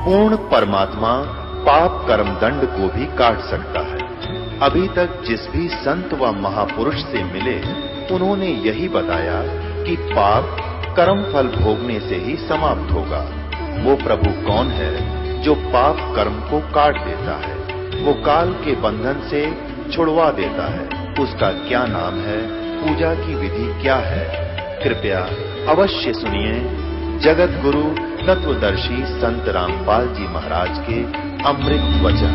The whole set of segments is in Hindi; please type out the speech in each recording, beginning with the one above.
पूर्ण परमात्मा पाप कर्म दंड को भी काट सकता है। अभी तक जिस भी संत व महापुरुष से मिले उन्होंने यही बताया कि पाप कर्म फल भोगने से ही समाप्त होगा। वो प्रभु कौन है जो पाप कर्म को काट देता है, वो काल के बंधन से छुड़वा देता है। उसका क्या नाम है, पूजा की विधि क्या है? कृपया अवश्य सुनिए जगत गुरु तत्वदर्शी संत रामपाल जी महाराज के अमृत वचन।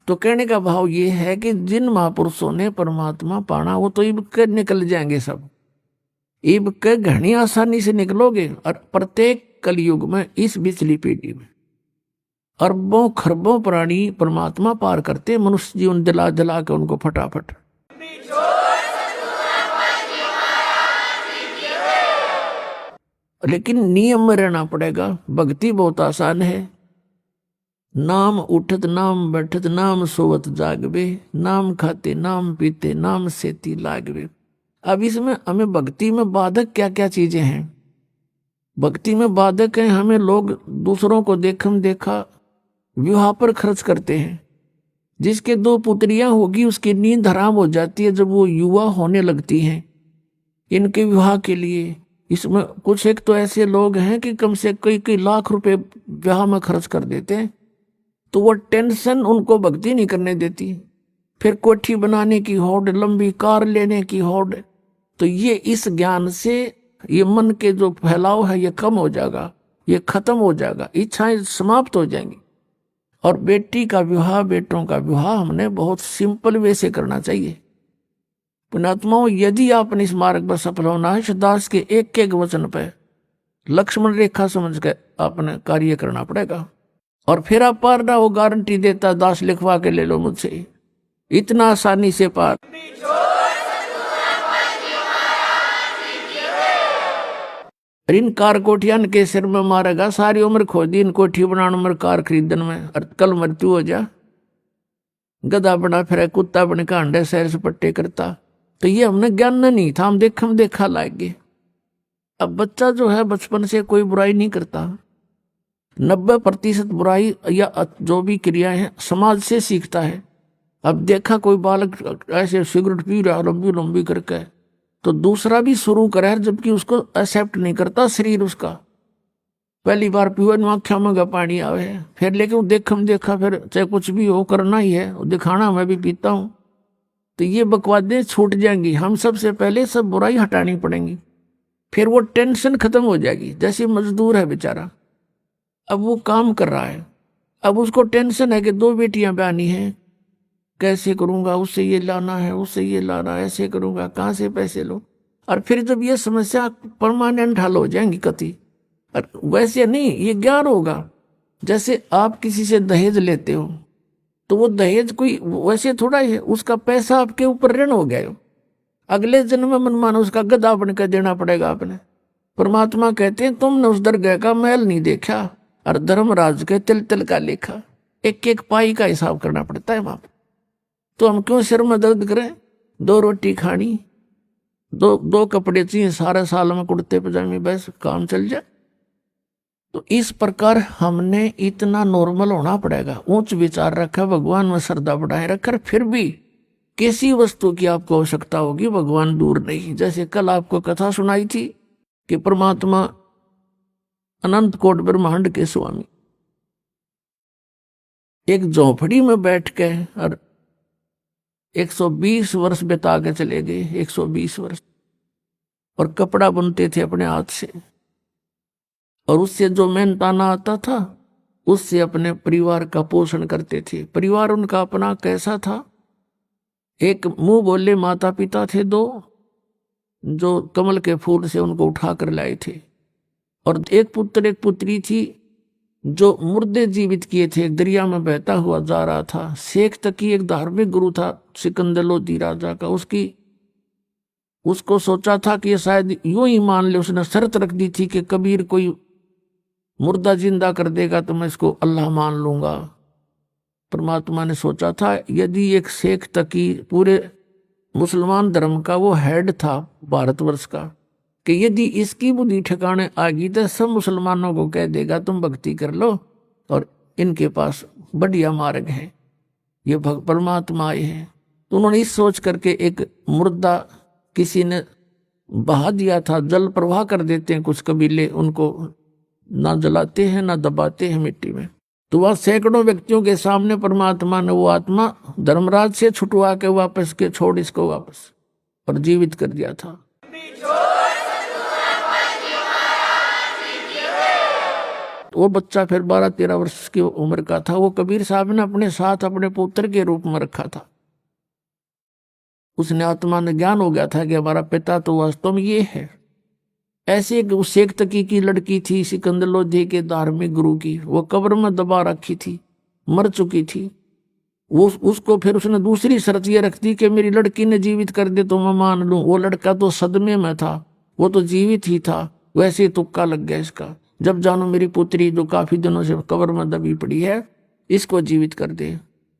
तो कहने का भाव ये है कि जिन महापुरुषों ने परमात्मा पाना वो तो इब के निकल जाएंगे सब, इब के घनी आसानी से निकलोगे। और प्रत्येक कलयुग में इस पिछली पीढ़ी में अरबों खरबों प्राणी परमात्मा पार करते, मनुष्य जीवन दिला दिला के उनको फटाफट। लेकिन नियम में रहना पड़ेगा। भक्ति बहुत आसान है। नाम उठत नाम बैठत नाम सोवत जागवे, नाम खाते नाम पीते नाम सेती लागवे। अब इसमें हमें भक्ति में बाधक क्या क्या चीजें हैं? भक्ति में बाधक है, हमें लोग दूसरों को देखम देखा विवाह पर खर्च करते हैं। जिसके 2 पुत्रियां होगी उसकी नींद हराम हो जाती है जब वो युवा होने लगती हैं इनके विवाह के लिए। इसमें कुछ एक तो ऐसे लोग हैं कि कम से कई कई लाख रुपए विवाह में खर्च कर देते हैं, तो वो टेंशन उनको भक्ति नहीं करने देती। फिर कोठी बनाने की होड़, लंबी कार लेने की होड़। तो ये इस ज्ञान से ये मन के जो फैलाव है ये कम हो जाएगा, ये खत्म हो जाएगा, इच्छाएं समाप्त हो जाएंगी। और बेटी का विवाह, बेटों का विवाह हमने बहुत सिंपल वे से करना चाहिए। पुण्यात्माओं, यदि आपने इस मार्ग पर सफल होना है, दास के एक एक वचन पर लक्ष्मण रेखा समझ कर आपने कार्य करना पड़ेगा। और फिर आप पार ना हो, गारंटी देता दास लिखवा के ले लो मुझसे, इतना आसानी से पार। इन कार कोठियान के सिर में मारेगा, सारी उम्र खो दी इन कोठी बनाने में, कार खरीदने में, और कल मृत्यु हो जा। गधा बना फिर कुत्ता बन का अंडे सैर सपट्टे करता। तो ये हमने ज्ञान नहीं था, हम देखा लाएंगे। अब बच्चा जो है बचपन से कोई बुराई नहीं करता। 90% बुराई या जो भी क्रियाएं हैं समाज से सीखता है। अब देखा कोई बालक ऐसे सिगरेट पी रहा लंबी लंबी करके, तो दूसरा भी शुरू करे, जबकि उसको एक्सेप्ट नहीं करता शरीर उसका। पहली बार पीवन आख्या में पानी आवे, फिर लेकिन देखा फिर चाहे कुछ भी हो करना ही है, दिखाना मैं भी पीता हूँ। तो ये बकवादें छूट जाएंगी। हम सबसे पहले सब बुराई हटानी पड़ेंगी, फिर वो टेंशन खत्म हो जाएगी। जैसे मजदूर है बेचारा, अब वो काम कर रहा है, अब उसको टेंशन है कि 2 बेटियां ब्यानी हैं, कैसे करूंगा, उससे ये लाना है, उससे ये लाना है, ऐसे करूंगा, कहाँ से पैसे लो। और फिर जब ये समस्या परमानेंट हल हो जाएंगी कति। और वैसे नहीं, ये ज्ञान होगा। जैसे आप किसी से दहेज लेते हो, तो वो दहेज कोई वैसे थोड़ा ही है, उसका पैसा आपके ऊपर ऋण हो गया। अगले जन्म में मनमाना उसका गधा बनकर देना पड़ेगा आपने। परमात्मा कहते हैं तुमने उस दरगाह का महल नहीं देखा और धर्मराज के तिल तिल का लेखा। एक एक पाई का हिसाब करना पड़ता है वहां। तो हम क्यों सिर में दर्द करें? 2 रोटी खानी, दो कपड़े चाहिए, सारे साल में कुर्ते पजामे, बस काम चल जाए। तो इस प्रकार हमने इतना नॉर्मल होना पड़ेगा। ऊंच विचार रखा, भगवान में श्रद्धा बढ़ाए रखकर, फिर भी किसी वस्तु की आपको आवश्यकता होगी, भगवान दूर नहीं। जैसे कल आपको कथा सुनाई थी कि परमात्मा अनंत कोट ब्रह्मांड के स्वामी एक झोपड़ी में बैठ के और 120 वर्ष बिता के चले गए। 120 वर्ष। और कपड़ा बुनते थे अपने हाथ से, और उससे जो मेहनताना आता था उससे अपने परिवार का पोषण करते थे। परिवार उनका अपना कैसा था? एक मुंह बोले माता पिता थे 2, जो कमल के फूल से उनको उठा कर लाए थे। और एक पुत्र एक पुत्री थी जो मुर्दे जीवित किए थे, एक दरिया में बहता हुआ जा रहा था। शेख तकी एक धार्मिक गुरु था सिकंदर लोधी राजा का, उसको सोचा था कि ये शायद यूं ही मान ले। उसने शर्त रख दी थी कि कबीर कोई मुर्दा जिंदा कर देगा तो मैं इसको अल्लाह मान लूंगा। परमात्मा ने सोचा था यदि एक शेख तकी पूरे मुसलमान धर्म का वो हेड था भारतवर्ष का, कि यदि इसकी बुद्धि ठिकाने आ गई तो सब मुसलमानों को कह देगा तुम भक्ति कर लो, और इनके पास बढ़िया मार्ग है, ये परमात्मा आए हैं। तो उन्होंने इस सोच करके एक मुर्दा किसी ने बहा दिया था, जल प्रवाह कर देते हैं कुछ कबीले, उनको ना जलाते हैं ना दबाते हैं मिट्टी में। तो वह सैकड़ों व्यक्तियों के सामने परमात्मा ने वो आत्मा धर्मराज से छुटवा के वापस के छोड़ इसको वापस और जीवित कर दिया था। वो बच्चा फिर 12-13 वर्ष की उम्र का था। वो कबीर साहब ने अपने साथ अपने पुत्र के रूप में रखा था। उसने आत्मा ने ज्ञान हो गया था कि हमारा पिता तो वास्तव में ये है। ऐसे एक शेख तकी की लड़की थी सिकंदर लोधी के धार्मिक गुरु की, वो कब्र में दबा रखी थी, मर चुकी थी। वो उसको फिर उसने दूसरी शर्त ये रख दी कि मेरी लड़की ने जीवित कर दे तो मैं मान लूं। वो लड़का तो सदमे में था, वो तो जीवित ही था, वैसे ही तुक्का लग गया इसका। जब जानो मेरी पुत्री जो काफी दिनों से कब्र में दबी पड़ी है, इसको जीवित कर दे।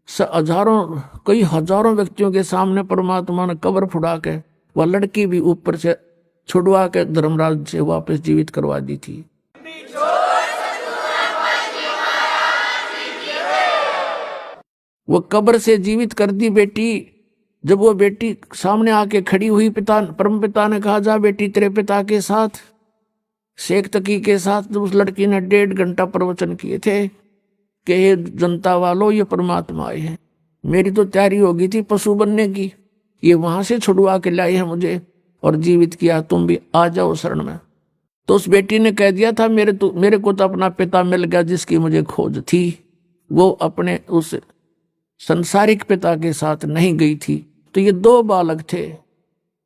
हजारों कई हजारों व्यक्तियों के सामने परमात्मा ने कब्र फुड़ा के वह लड़की भी ऊपर से छुड़वा के धर्मराज से वापस जीवित करवा दी थी। वो कब्र से जीवित कर दी बेटी। जब वो बेटी सामने आके खड़ी हुई, पिता परम पिता ने कहा जा बेटी तेरे पिता के साथ शेख तकी के साथ। जब उस लड़की ने 1.5 घंटा प्रवचन किए थे कि हे जनता वालों ये परमात्मा आए हैं, मेरी तो तैयारी हो गई थी पशु बनने की, ये वहां से छुड़वा के लाए हैं मुझे और जीवित किया, तुम भी आ जाओ शरण में। तो उस बेटी ने कह दिया था मेरे को तो अपना पिता मिल गया जिसकी मुझे खोज थी। वो अपने उस संसारिक पिता के साथ नहीं गई थी। तो ये 2 बालक थे,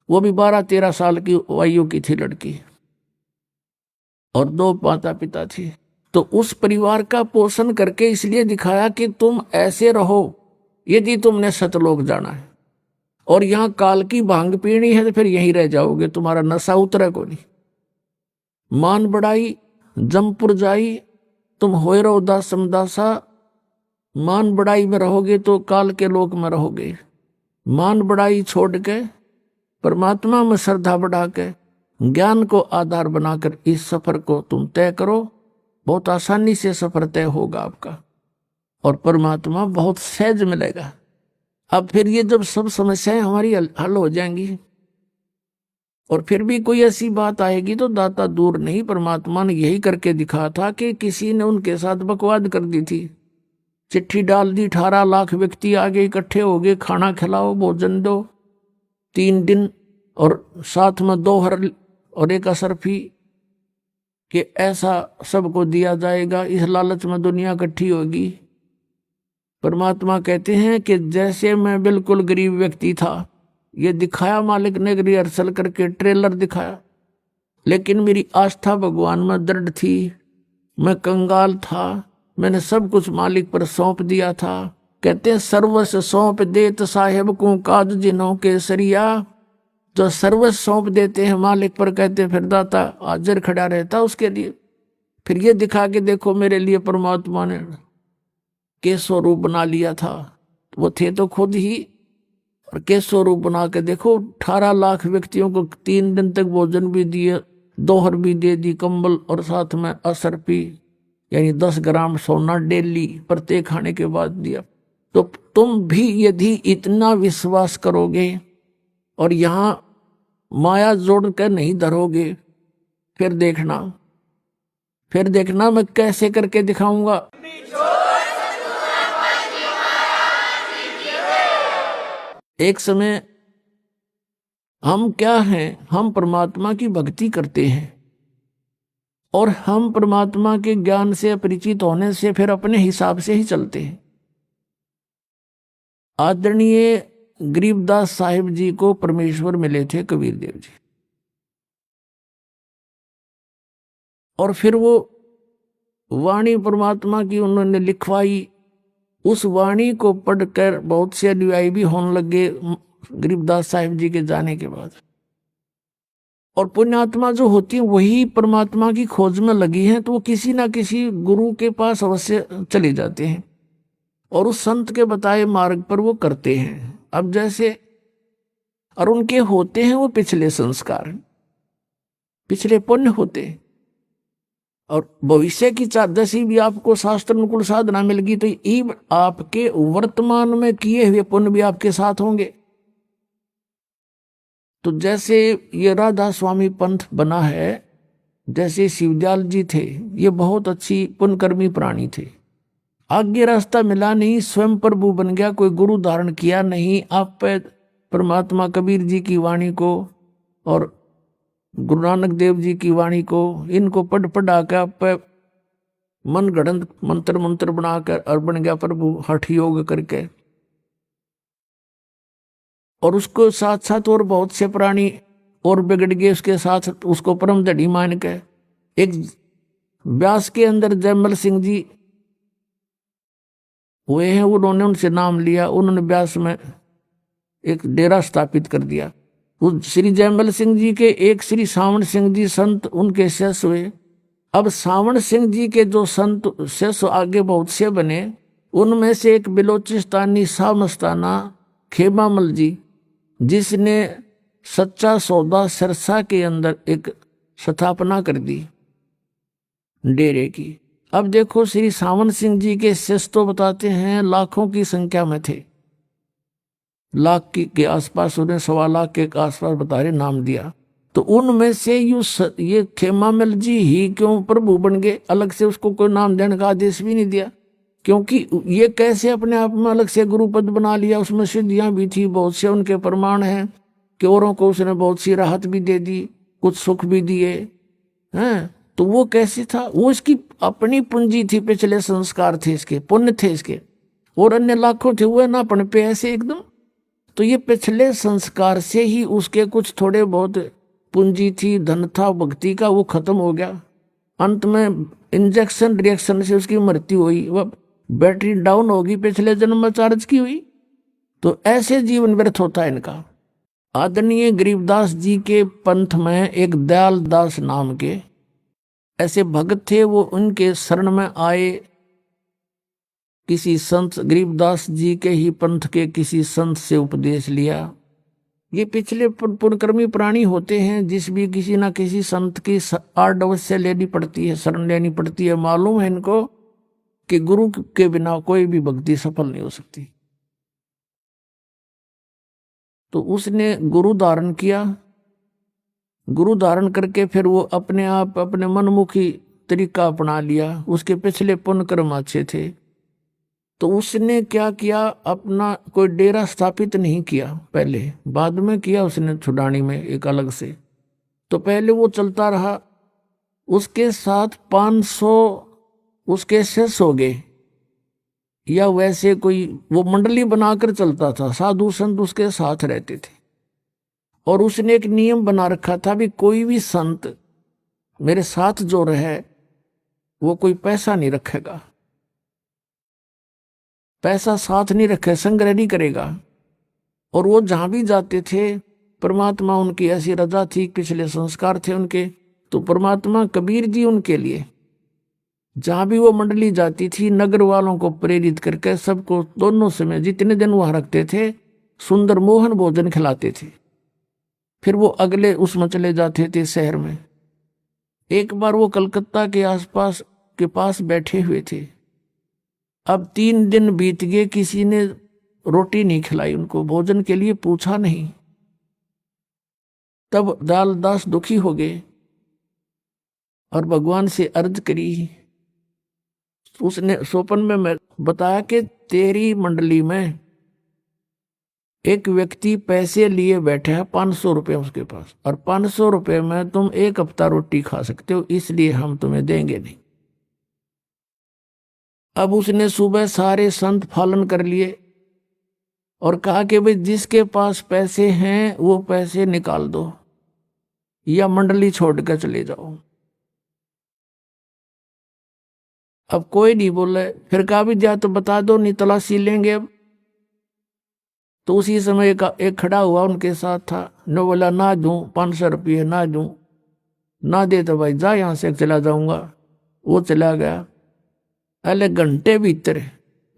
वो भी 12-13 साल की आयु की थी लड़की, और 2 माता पिता थे। तो उस परिवार का पोषण करके इसलिए दिखाया कि तुम ऐसे रहो यदि तुमने सतलोक जाना है, और यहाँ काल की भांग पीनी है तो फिर यहीं रह जाओगे, तुम्हारा नशा उतरे को नहीं। मान बढ़ाई जमपुर जाई, तुम होए रहो दासम दासा। मान बढ़ाई में रहोगे तो काल के लोक में रहोगे। मान बढ़ाई छोड़ के परमात्मा में श्रद्धा बढ़ा के ज्ञान को आधार बनाकर इस सफर को तुम तय करो, बहुत आसानी से सफर तय होगा आपका और परमात्मा बहुत सहज मिलेगा। अब फिर ये जब सब समस्याएं हमारी हल हो जाएंगी और फिर भी कोई ऐसी बात आएगी तो दाता दूर नहीं। परमात्मा ने यही करके दिखा था कि किसी ने उनके साथ बकवाद कर दी थी, चिट्ठी डाल दी, 18 लाख व्यक्ति आगे इकट्ठे हो गए, खाना खिलाओ भोजन दो 3 दिन, और साथ में 2 हर और 1 असरफी कि ऐसा सबको दिया जाएगा। इस लालच में दुनिया इकट्ठी होगी। परमात्मा कहते हैं कि जैसे मैं बिल्कुल गरीब व्यक्ति था, ये दिखाया मालिक ने रिहर्सल करके ट्रेलर दिखाया, लेकिन मेरी आस्था भगवान में दृढ़ थी। मैं कंगाल था, मैंने सब कुछ मालिक पर सौंप दिया था। कहते हैं सर्वस्व सौंप देत साहेब को काज जिन्हों के सरिया। जो सर्वस्व सौंप देते हैं मालिक पर, कहते हैं फिर दाता हाजिर खड़ा रहता उसके लिए। फिर ये दिखा के देखो मेरे लिए परमात्मा ने के स्वरूप बना लिया था, वो थे तो खुद ही, और के स्वरूप बना के देखो 18 लाख व्यक्तियों को 3 दिन तक भोजन भी दिए, 2 हर भी दे दी, कंबल, और साथ में असरपी यानी 10 ग्राम सोना डेली प्रत्येक खाने के बाद दिया। तो तुम भी यदि इतना विश्वास करोगे और यहाँ माया जोड़ कर नहीं धरोगे, फिर देखना मैं कैसे करके दिखाऊंगा। एक समय हम क्या हैं, हम परमात्मा की भक्ति करते हैं और हम परमात्मा के ज्ञान से परिचित होने से फिर अपने हिसाब से ही चलते हैं। आदरणीय गरीबदास साहिब जी को परमेश्वर मिले थे कबीर देव जी, और फिर वो वाणी परमात्मा की उन्होंने लिखवाई। उस वाणी को पढ़कर बहुत से अनुयायी भी होने लगे गरीबदास साहिब जी के जाने के बाद। और पुण्यात्मा जो होती है वही परमात्मा की खोज में लगी हैं, तो वो किसी ना किसी गुरु के पास अवश्य चले जाते हैं और उस संत के बताए मार्ग पर वो करते हैं। अब जैसे और उनके होते हैं वो पिछले संस्कार, पिछले पुण्य होते हैं, और भविष्य की दशा भी आपको शास्त्र अनुकूल साधना मिलेगी, तो ये आपके वर्तमान में किए हुए पुण्य भी आपके साथ होंगे। तो जैसे ये राधा स्वामी पंथ बना है, जैसे शिवदयाल जी थे, ये बहुत अच्छी पुण्यकर्मी प्राणी थे। आगे रास्ता मिला नहीं, स्वयं प्रभु बन गया, कोई गुरु धारण किया नहीं। आप पे परमात्मा कबीर जी की वाणी को और गुरु नानक देव जी की वाणी को, इनको पढ़ पढ़ा कर आप पे मन गढ़ंत मंत्र मंत्र बनाकर और बन गया प्रभु हठ योग करके। और उसको साथ साथ और बहुत से प्राणी और बिगड़ गए उसके साथ, उसको परम धड़ी मान के। एक व्यास के अंदर जयमल सिंह जी हुए हैं, उन्होंने उनसे नाम लिया, उन्होंने व्यास में एक डेरा स्थापित कर दिया। उस श्री जयमल सिंह जी के एक श्री सावण सिंह जी संत उनके शिष्य हुए। अब सावण सिंह जी के जो संत शिष्य आगे बहुत से बने, उनमें से एक बिलोचिस्तानी शाह मस्ताना खेमामल जी, जिसने सच्चा सौदा सिरसा के अंदर एक स्थापना कर दी डेरे की। अब देखो श्री सावन सिंह जी के शिष्य तो बताते हैं लाखों की संख्या में थे, लाख के आसपास, उन्हें 1.25 लाख के आसपास बता रहे नाम दिया। तो उनमें से ये खेमामल जी ही क्यों प्रभु बन गए, अलग से उसको कोई नाम देने का आदेश भी नहीं दिया, क्योंकि ये कैसे अपने आप में अलग से गुरु पद बना लिया। उसमें सिद्धियां भी थी, बहुत से उनके प्रमाण हैं कि औरों को उसने बहुत सी राहत भी दे दी, कुछ सुख भी दिए हैं। तो वो कैसे था, वो इसकी अपनी पूंजी थी, पिछले संस्कार थे इसके, पुण्य थे इसके, और अन्य लाखों थे वो ना अपने पे ऐसे एकदम। तो ये पिछले संस्कार से ही उसके कुछ थोड़े बहुत पूंजी थी, धन था भक्ति का, वो खत्म हो गया। अंत में इंजेक्शन रिएक्शन से उसकी मृत्यु हुई, वह बैटरी डाउन होगी, पिछले जन्म में चार्ज की हुई। तो ऐसे जीवन व्यर्थ होता है इनका। आदरणीय गरीबदास जी के पंथ में एक दयाल दास नाम के ऐसे भगत थे, वो उनके शरण में आए। किसी संत, गरीबदास जी के ही पंथ के किसी संत से उपदेश लिया। ये पिछले पुण्यकर्मी प्राणी होते हैं, जिस भी किसी ना किसी संत की आड़ अवश्य लेनी पड़ती है, शरण लेनी पड़ती है। मालूम है इनको कि गुरु के बिना कोई भी भक्ति सफल नहीं हो सकती। तो उसने गुरु धारण किया, गुरु धारण करके फिर वो अपने आप अपने मनमुखी तरीका अपना लिया। उसके पिछले पुण्य कर्म अच्छे थे, तो उसने क्या किया, अपना कोई डेरा स्थापित नहीं किया पहले, बाद में किया उसने छुडानी में एक अलग से। तो पहले वो चलता रहा, उसके साथ 500 उसके शिष्य हो गए, या वैसे कोई वो मंडली बनाकर चलता था, साधु संत उसके साथ रहते थे। और उसने एक नियम बना रखा था भी कोई भी संत मेरे साथ जो रहे वो कोई पैसा नहीं रखेगा, पैसा साथ नहीं रखे, संग्रह नहीं करेगा। और वो जहां भी जाते थे, परमात्मा उनकी ऐसी रजा थी, पिछले संस्कार थे उनके, तो परमात्मा कबीर जी उनके लिए जहां भी वो मंडली जाती थी, नगर वालों को प्रेरित करके सबको दोनों समय जितने दिन वहां रखते थे, सुंदर मोहन भोजन खिलाते थे। फिर वो अगले उसमें चले जाते थे शहर में। एक बार वो कलकत्ता के आसपास के पास बैठे हुए थे। अब 3 दिन बीत गए, किसी ने रोटी नहीं खिलाई उनको, भोजन के लिए पूछा नहीं। तब दालदास दुखी हो गए और भगवान से अर्ज करी। उसने स्वप्न में बताया कि तेरी मंडली में एक व्यक्ति पैसे लिए बैठे है, 500 रुपए उसके पास, और 500 रुपए में तुम 1 हफ्ता रोटी खा सकते हो, इसलिए हम तुम्हें देंगे नहीं। अब उसने सुबह सारे संत पालन कर लिए और कहा कि भाई जिसके पास पैसे हैं वो पैसे निकाल दो या मंडली छोड़कर चले जाओ। अब कोई नहीं बोले। फिर कहा भी जा तो बता दो, नहीं तलाशी लेंगे। अब तो उसी समय एक खड़ा हुआ उनके साथ था, न बोला ना दूं 500 रुपये, ना दूं, ना दे तो भाई जा यहां से, चला जाऊंगा। वो चला गया। अले घंटे भीतर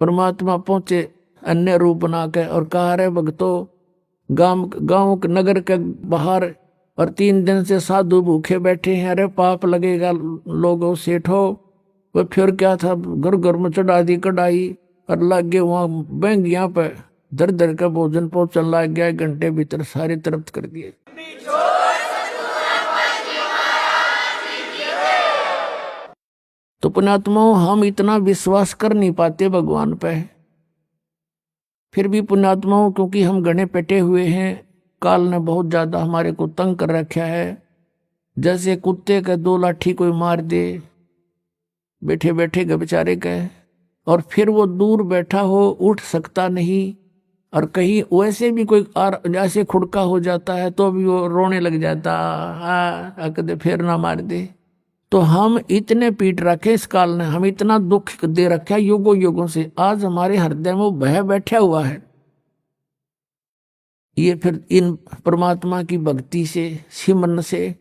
परमात्मा पहुंचे अन्य रूप बना के और कहा, रे भक्तों, गांव नगर के बाहर और 3 दिन से साधु भूखे बैठे हैं, अरे पाप लगेगा लोगों सेठो। वह फिर क्या था, घर घर में चढ़ा दी कढ़ाई और लग गए वहां बैंगिया पे दर दर का भोजन पहुंचने लग गया। 1 घंटे भीतर सारे तृप्त कर दिए। तो पुण्यात्माओं, हम इतना विश्वास कर नहीं पाते भगवान पे, फिर भी पुण्यात्माओं क्योंकि हम गणे पेटे हुए हैं, काल ने बहुत ज्यादा हमारे को तंग कर रखा है। जैसे कुत्ते का 2 लाठी कोई मार दे बैठे बैठे के बेचारे के, और फिर वो दूर बैठा हो उठ सकता नहीं, और कहीं वैसे भी कोई ऐसे खुड़का हो जाता है तो भी वो रोने लग जाता, कदे फिर ना मार दे। तो हम इतने पीट रखे इस काल ने, हम इतना दुख दे रखा युगों युगों से, आज हमारे हृदय में भय बैठा हुआ है। ये फिर इन परमात्मा की भक्ति से, सिमरन से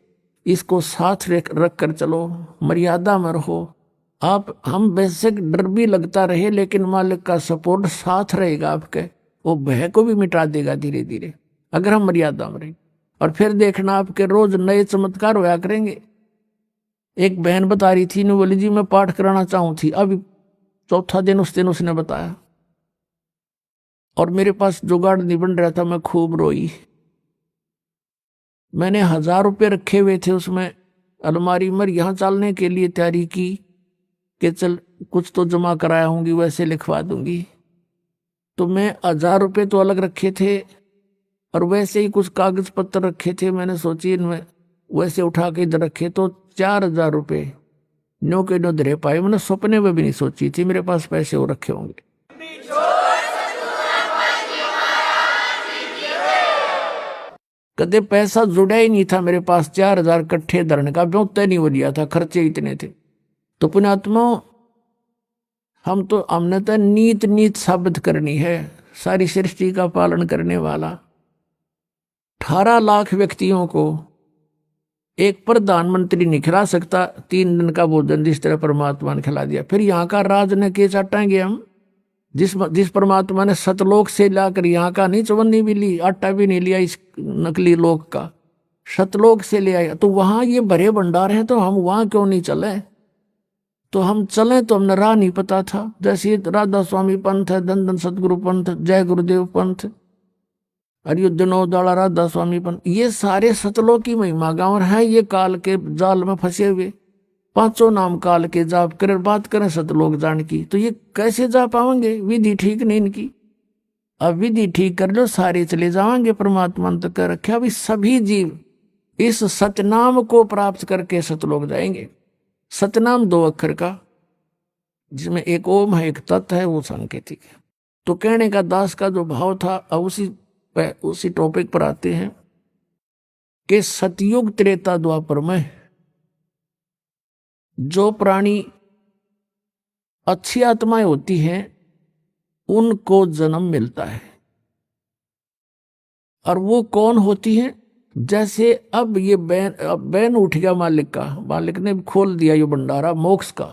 इसको साथ रख कर चलो, मर्यादा में रहो आप। हम बेशक डर भी लगता रहे, लेकिन मालिक का सपोर्ट साथ रहेगा आपके, वो भय को भी मिटा देगा धीरे धीरे अगर हम मर्यादा में रहें। और फिर देखना आपके रोज नए चमत्कार होया करेंगे। एक बहन बता रही थी, नु बोली जी मैं पाठ कराना चाहूँ थी, अभी 4था दिन उस दिन उसने बताया, और मेरे पास जुगाड़ नहीं बन रहा था, मैं खूब रोई। मैंने 1000 रुपये रखे हुए थे उसमें अलमारी में, यहाँ चलने के लिए तैयारी की कि चल कुछ तो जमा कराया होंगी, वैसे लिखवा दूंगी। तो मैं 1000 रुपये तो अलग रखे थे और वैसे ही कुछ कागज पत्र रखे थे। मैंने सोची इनमें वैसे उठा के इधर रखे तो 4000 रुपये नो के नो धरे पाए। मैंने सपने में भी नहीं सोची थी मेरे पास पैसे हो रखे होंगे। कदे पैसा जुड़ा ही नहीं था मेरे पास, 4000 इकट्ठे धरने का ब्योंते नहीं हो लिया था, खर्चे इतने थे। तो पुण्यात्मा, हमने तो नीत साबित करनी है, सारी सृष्टि का पालन करने वाला 18 लाख व्यक्तियों को एक प्रधानमंत्री नहीं खिला सकता 3 दिन का भोजन जिस तरह परमात्मा ने खिला दिया। फिर यहाँ का राज ने के चाटेंगे हम, जिस परमात्मा ने सतलोक से लाकर यहाँ का नहीं चवन्नी भी ली, आटा भी नहीं लिया इस नकली लोक का, सतलोक से ले आया। तो वहां ये भरे भंडार हैं, तो हम वहां क्यों नहीं चले? तो हम चले तो हमने राह नहीं पता था। जैसे राधा स्वामी पंथ है, धन धन सतगुरु पंथ, जय गुरुदेव पंथ, अयोध्या राधा स्वामी पंथ, ये सारे सतलोक की महिमा गाँव है। ये काल के जाल में फंसे हुए 5 नाम काल के जाप कर बात करें सतलोक जान की, तो ये कैसे जा पाएंगे? विधि ठीक नहीं इनकी। अब विधि ठीक कर लो, सारे चले जाएंगे परमात्मा ने तो कर रखा। अभी सभी जीव इस सतनाम को प्राप्त करके सतलोक जाएंगे। सतनाम 2 अक्षर का, जिसमें एक ओम है एक तत् है, वो सांकेतिक है। तो कहने का दास का जो भाव था, अब उसी टॉपिक पर आते हैं कि सतयुग त्रेता द्वापर में जो प्राणी अच्छी आत्माएं होती हैं उनको जन्म मिलता है। और वो कौन होती हैं? जैसे अब ये बैन उठ गया मालिक ने खोल दिया ये भंडारा मोक्ष का,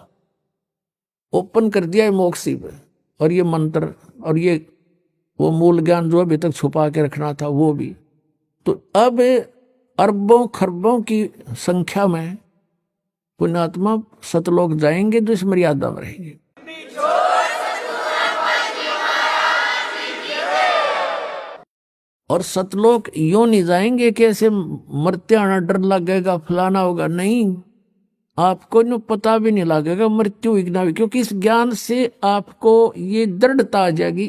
ओपन कर दिया है मोक्ष पे, और ये मंत्र और ये वो मूल ज्ञान जो अभी तक छुपा के रखना था वो भी। तो अब अरबों खरबों की संख्या में पुण्यात्मा सतलोक जाएंगे तो इस मर्यादा में रहेंगे। और सतलोक यूं नहीं जाएंगे कि ऐसे मरते आना डर लगेगा फलाना होगा, नहीं, आपको न पता भी नहीं लगेगा मृत्यु इग्ना भी, क्योंकि इस ज्ञान से आपको ये दृढ़ता आ जाएगी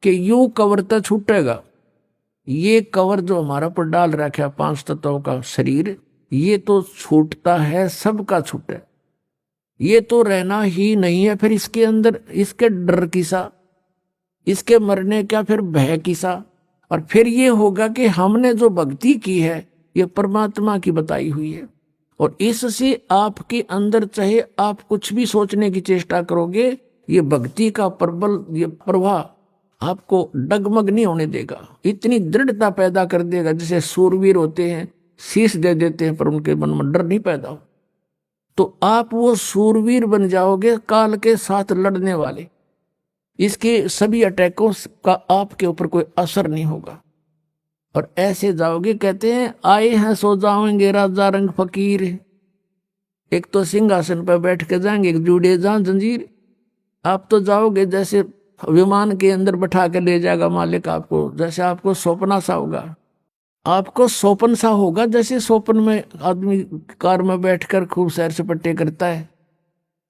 कि यूं कवर तो छूटेगा। ये कवर जो हमारा पर डाल रखा है 5 तत्वों का शरीर, ये तो छूटता है, सबका छूटे, ये तो रहना ही नहीं है। फिर इसके अंदर इसके डर किसा, इसके मरने का फिर भय किसा। और फिर ये होगा कि हमने जो भक्ति की है ये परमात्मा की बताई हुई है, और इससे आपके अंदर चाहे आप कुछ भी सोचने की चेष्टा करोगे, ये भक्ति का प्रबल ये प्रवाह आपको डगमग नहीं होने देगा, इतनी दृढ़ता पैदा कर देगा। जैसे सूरवीर होते हैं शीश दे देते हैं पर उनके मन में डर नहीं पैदा हो, तो आप वो सूरवीर बन जाओगे काल के साथ लड़ने वाले। इसके सभी अटैकों का आपके ऊपर कोई असर नहीं होगा। और ऐसे जाओगे, कहते हैं आए हैं सो जाओगे राजा रंग फकीर। एक तो सिंहासन पर बैठ के जाएंगे, एक जुड़े जा जंजीर। आप तो जाओगे जैसे विमान के अंदर बैठा के ले जाएगा मालिक आपको, जैसे आपको सौंपना सा होगा, आपको सोपन सा होगा। जैसे सोपन में आदमी कार में बैठकर खूब सैर सपाटे करता है,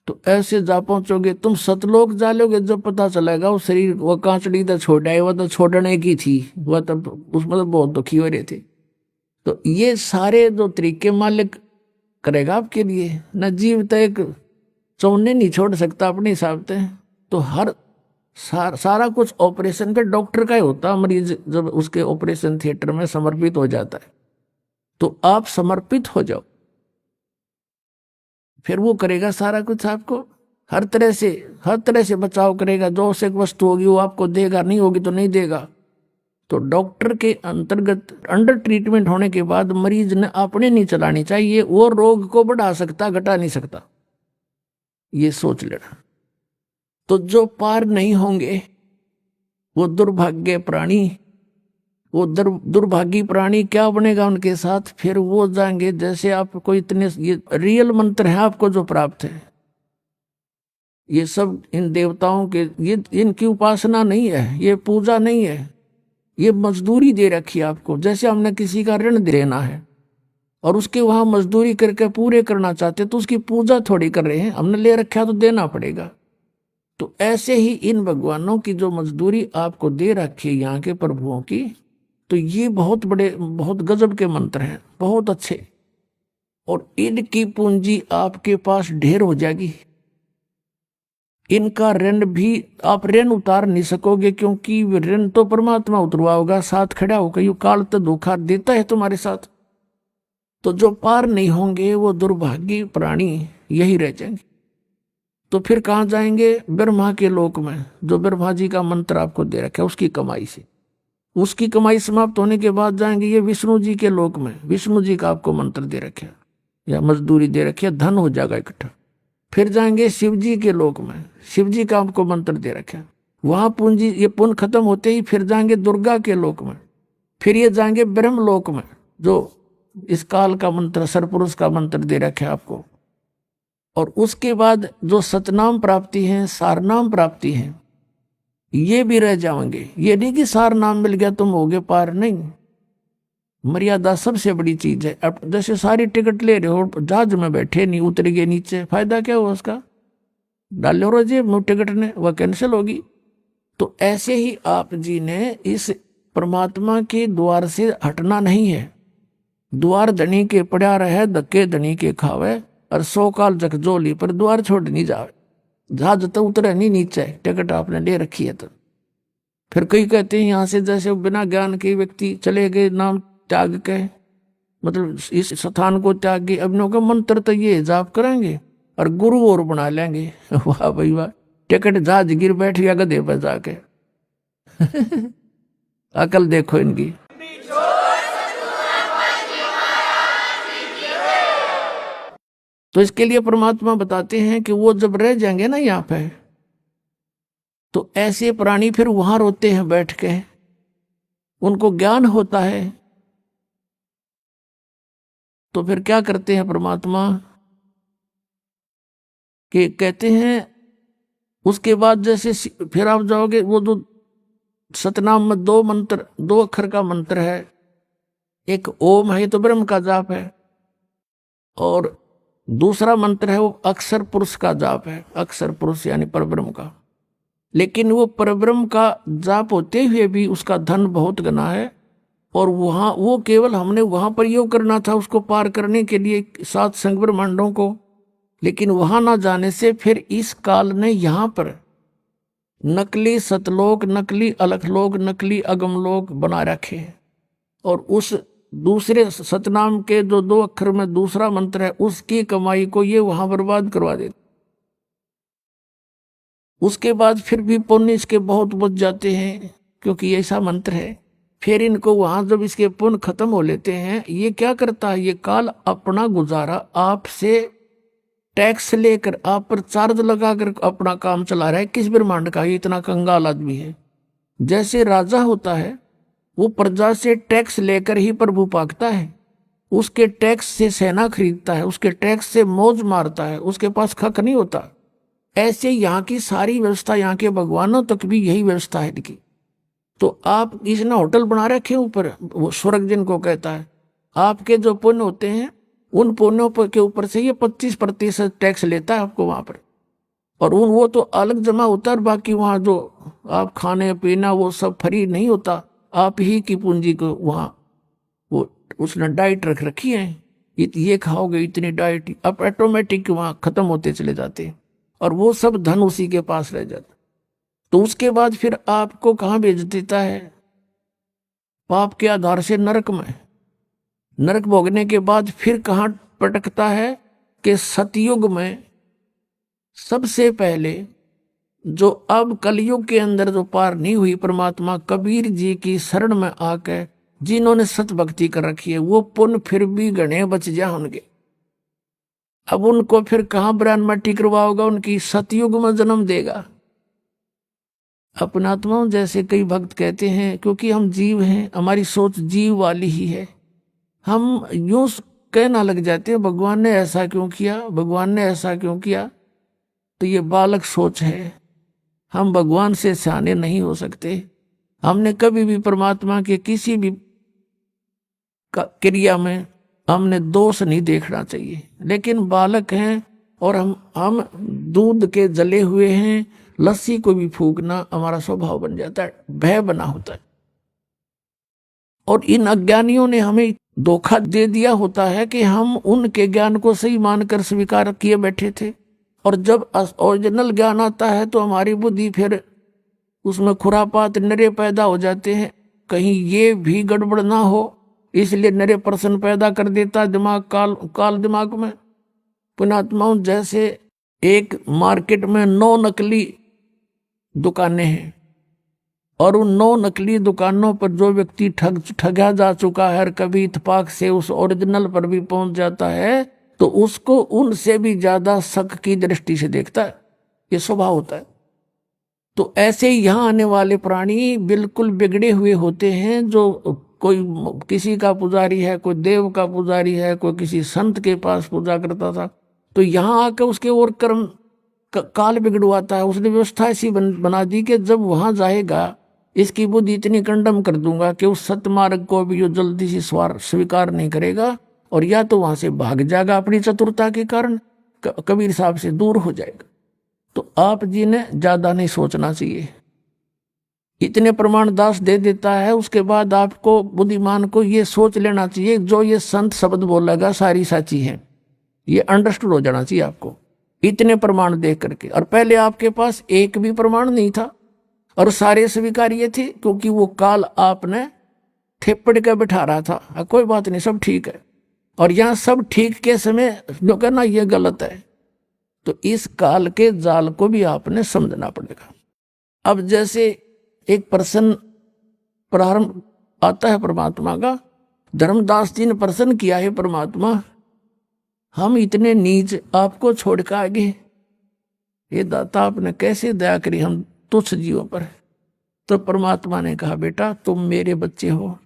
तो ऐसे जा पहुंचोगे। तुम सतलोक जा लोगे, जब पता चलेगा वो शरीर, वो कांचड़ी तो छोड़ा है, वो तो छोड़ने की थी, वह तब उसमें तो बहुत दुखी हो रहे थे। तो ये सारे जो तरीके मालिक करेगा आपके लिए। न जीव तो एक चौने नहीं छोड़ सकता अपने हिसाब से। तो हर सारा कुछ ऑपरेशन पे डॉक्टर का ही होता। मरीज जब उसके ऑपरेशन थिएटर में समर्पित हो जाता है, तो आप समर्पित हो जाओ, फिर वो करेगा सारा कुछ आपको। हर तरह से बचाव करेगा। जो आवश्यक वस्तु होगी वो आपको देगा, नहीं होगी तो नहीं देगा। तो डॉक्टर के अंतर्गत अंडर ट्रीटमेंट होने के बाद मरीज ने अपने नहीं चलानी चाहिए, वो रोग को बढ़ा सकता, घटा नहीं सकता, ये सोच लेना। तो जो पार नहीं होंगे वो दुर्भाग्य प्राणी, वो दुर्भागी प्राणी क्या बनेगा उनके साथ? फिर वो जाएंगे जैसे आपको इतने, ये रियल मंत्र है आपको जो प्राप्त है, ये सब इन देवताओं के, ये इनकी उपासना नहीं है, ये पूजा नहीं है, ये मजदूरी दे रखी है आपको। जैसे हमने किसी का ऋण देना है और उसके वहां मजदूरी करके पूरे करना चाहते, तो उसकी पूजा थोड़ी कर रहे हैं, हमने ले रखा तो देना पड़ेगा। तो ऐसे ही इन भगवानों की जो मजदूरी आपको दे रखी है यहाँ के प्रभुओं की, तो ये बहुत बड़े, बहुत गजब के मंत्र हैं, बहुत अच्छे। और इनकी पूंजी आपके पास ढेर हो जाएगी। इनका ऋण भी आप ऋण उतार नहीं सकोगे, क्योंकि ऋण तो परमात्मा उतरवा होगा, साथ खड़ा होकर। यू काल तो धोखा देता है तुम्हारे साथ। तो जो पार नहीं होंगे वो दुर्भागी प्राणी यही रह जाएंगे। तो फिर कहाँ जाएंगे? ब्रह्मा के लोक में, जो ब्रह्मा जी का मंत्र आपको दे रखा है उसकी कमाई से। उसकी कमाई समाप्त होने के बाद जाएंगे ये विष्णु जी के लोक में। विष्णु जी का आपको मंत्र दे रखा है या मजदूरी दे रखी है, धन हो जाएगा इकट्ठा। फिर जाएंगे शिव जी के लोक में, शिव जी का आपको मंत्र दे रखा है, वहां पूंजी, ये पुण्य खत्म होते ही फिर जाएंगे दुर्गा के लोक में। फिर ये जाएंगे ब्रह्म लोक में, जो इस काल का मंत्र, सरपुरुष का मंत्र दे रखे आपको। और उसके बाद जो सतनाम प्राप्ति है, सारनाम प्राप्ति है, ये भी रह जाएंगे। ये नहीं कि सार नाम मिल गया तुम होगे पार, नहीं। मर्यादा सबसे बड़ी चीज है। अब जैसे सारी टिकट ले रहे हो, जहाज में बैठे नहीं, उतर गए नीचे, फायदा क्या हुआ उसका? डाल लो जेब टिकट ने, वह कैंसिल होगी। तो ऐसे ही आप जी ने इस परमात्मा के द्वार से हटना नहीं है। द्वार धनी के पड़ा रहे, धक्के धनी के खावे, और 100 काल जगजोली पर द्वार छोड़ नहीं जावे। जहाज तो उतरे नहीं नीचे, टिकट आपने ले रखी है। तो फिर कई कहते हैं यहाँ से जैसे बिना ज्ञान के व्यक्ति चले गए, नाम त्याग के, मतलब इस स्थान को त्याग के। अब का मंत्र तो ये जाप करेंगे और गुरु और बना लेंगे। वाह भाई वाह, टिकट जहाज गिर बैठ गया गधे पर जाके। अकल देखो इनकी। तो इसके लिए परमात्मा बताते हैं कि वो जब रह जाएंगे ना यहाँ पे, तो ऐसे प्राणी फिर वहां रोते हैं बैठ के, उनको ज्ञान होता है। तो फिर क्या करते हैं परमात्मा कि कहते हैं उसके बाद जैसे फिर आप जाओगे, वो जो सतनाम में 2 मंत्र, 2 अक्षर का मंत्र है, एक ओम है, तो ब्रह्म का जाप है, और दूसरा मंत्र है वो अक्षर पुरुष का जाप है। अक्षर पुरुष यानी परब्रह्म का। लेकिन वो परब्रह्म का जाप होते हुए भी उसका धन बहुत गना है, और वहां वो केवल हमने वहां प्रयोग करना था उसको पार करने के लिए 7 संग ब्रह्मांडों को। लेकिन वहां ना जाने से फिर इस काल ने यहाँ पर नकली सतलोक, नकली अलखलोक, नकली अगमलोक बना रखे हैं। और उस दूसरे सतनाम के जो 2 अक्षर में दूसरा मंत्र है, उसकी कमाई को ये वहां बर्बाद करवा देते। उसके बाद फिर भी पुण्य इसके बहुत बच जाते हैं, क्योंकि ऐसा मंत्र है। फिर इनको वहां जब इसके पुण्य खत्म हो लेते हैं, ये क्या करता है? ये काल अपना गुजारा आपसे टैक्स लेकर, आप पर चार्ज लगाकर अपना काम चला रहा है। किस ब्रह्मांड का? ये इतना कंगाल आदमी है। जैसे राजा होता है, वो प्रजा से टैक्स लेकर ही प्रभु पाकता है, उसके टैक्स से सेना खरीदता है, उसके टैक्स से मौज मारता है, उसके पास खक नहीं होता। ऐसे यहाँ की सारी व्यवस्था, यहाँ के भगवानों तक भी यही व्यवस्था है इनकी। तो आप इसने होटल बना रखे ऊपर, वो स्वर्ग जिनको कहता है, आपके जो पुण्य होते हैं उन पुण्यों पर के ऊपर से ये 25% टैक्स लेता है आपको वहां पर, और वो तो अलग जमा होता है, बाकी वहां जो आप खाने पीना वो सब फ्री नहीं होता, आप ही की पूंजी को वहां वो उसने डाइट रख रखी है, ये खाओगे इतनी डाइट, अब ऑटोमेटिक वहां खत्म होते चले जाते हैं और वो सब धन उसी के पास रह जाता। तो उसके बाद फिर आपको कहाँ भेज देता है? पाप के आधार से नरक में। नरक भोगने के बाद फिर कहाँ पटकता है कि सतयुग में सबसे पहले जो अब कलयुग के अंदर जो पार नहीं हुई परमात्मा कबीर जी की शरण में आकर जिन्होंने सत भक्ति कर रखी है, वो पुण्य फिर भी गणे बच जा उनके। अब उनको फिर कहाँ ब्राह्मण मट्टी करवाओगा? उनकी सतयुग में जन्म देगा। अपनात्माओं जैसे कई भक्त कहते हैं, क्योंकि हम जीव हैं, हमारी सोच जीव वाली ही है, हम यूं कहना लग जाते हैं भगवान ने ऐसा क्यों किया, भगवान ने ऐसा क्यों किया। तो ये बालक सोच है, हम भगवान से सियाने नहीं हो सकते। हमने कभी भी परमात्मा के किसी भी क्रिया में हमने दोष नहीं देखना चाहिए, लेकिन बालक हैं और हम दूध के जले हुए हैं, लस्सी को भी फूकना हमारा स्वभाव बन जाता है, भय बना होता है। और इन अज्ञानियों ने हमें धोखा दे दिया होता है कि हम उनके ज्ञान को सही मानकर स्वीकार किए बैठे थे, और जब ओरिजिनल ज्ञान आता है तो हमारी बुद्धि फिर उसमें खुरापात नरे पैदा हो जाते हैं, कहीं ये भी गड़बड़ ना हो, इसलिए नरे प्रश्न पैदा कर देता दिमाग, काल दिमाग में। पुण्यात्माओं जैसे एक मार्केट में 9 नकली दुकानें हैं, और उन 9 नकली दुकानों पर जो व्यक्ति ठगा जा चुका है और कभी इत्तेफाक से उस ओरिजिनल पर भी पहुंच जाता है, तो उसको उनसे भी ज्यादा शक की दृष्टि से देखता है। ये स्वभाव होता है। तो ऐसे यहाँ आने वाले प्राणी बिल्कुल बिगड़े हुए होते हैं, जो कोई किसी का पुजारी है, कोई देव का पुजारी है, कोई किसी संत के पास पूजा करता था, तो यहाँ आकर उसके और कर्म काल बिगड़वाता है। उसने व्यवस्था ऐसी बना दी कि जब वहां जाएगा इसकी बुद्धि इतनी कंडम कर दूंगा कि उस सतमार्ग को भी जो जल्दी से स्वीकार नहीं करेगा, और या तो वहां से भाग जाएगा अपनी चतुरता के कारण, कबीर साहब से दूर हो जाएगा। तो आप जी ने ज्यादा नहीं सोचना चाहिए, इतने प्रमाण दास दे देता है, उसके बाद आपको बुद्धिमान को ये सोच लेना चाहिए जो ये संत शब्द बोलेगा सारी साची है, ये अंडरस्टूड हो जाना चाहिए आपको, इतने प्रमाण देख करके। और पहले आपके पास एक भी प्रमाण नहीं था और सारे स्वीकार्य थे, क्योंकि वो काल आपने थेपड़ के बैठा रहा था, कोई बात नहीं सब ठीक है, और यहाँ सब ठीक के समय जो कहना ये गलत है। तो इस काल के जाल को भी आपने समझना पड़ेगा। अब जैसे एक प्रश्न प्रारंभ आता है परमात्मा का, धर्मदास जी ने प्रश्न किया है, परमात्मा हम इतने नीच आपको छोड़ कर आगे, ये दाता आपने कैसे दया करी हम तुच्छ जीवों पर। तो परमात्मा ने कहा बेटा तुम मेरे बच्चे हो,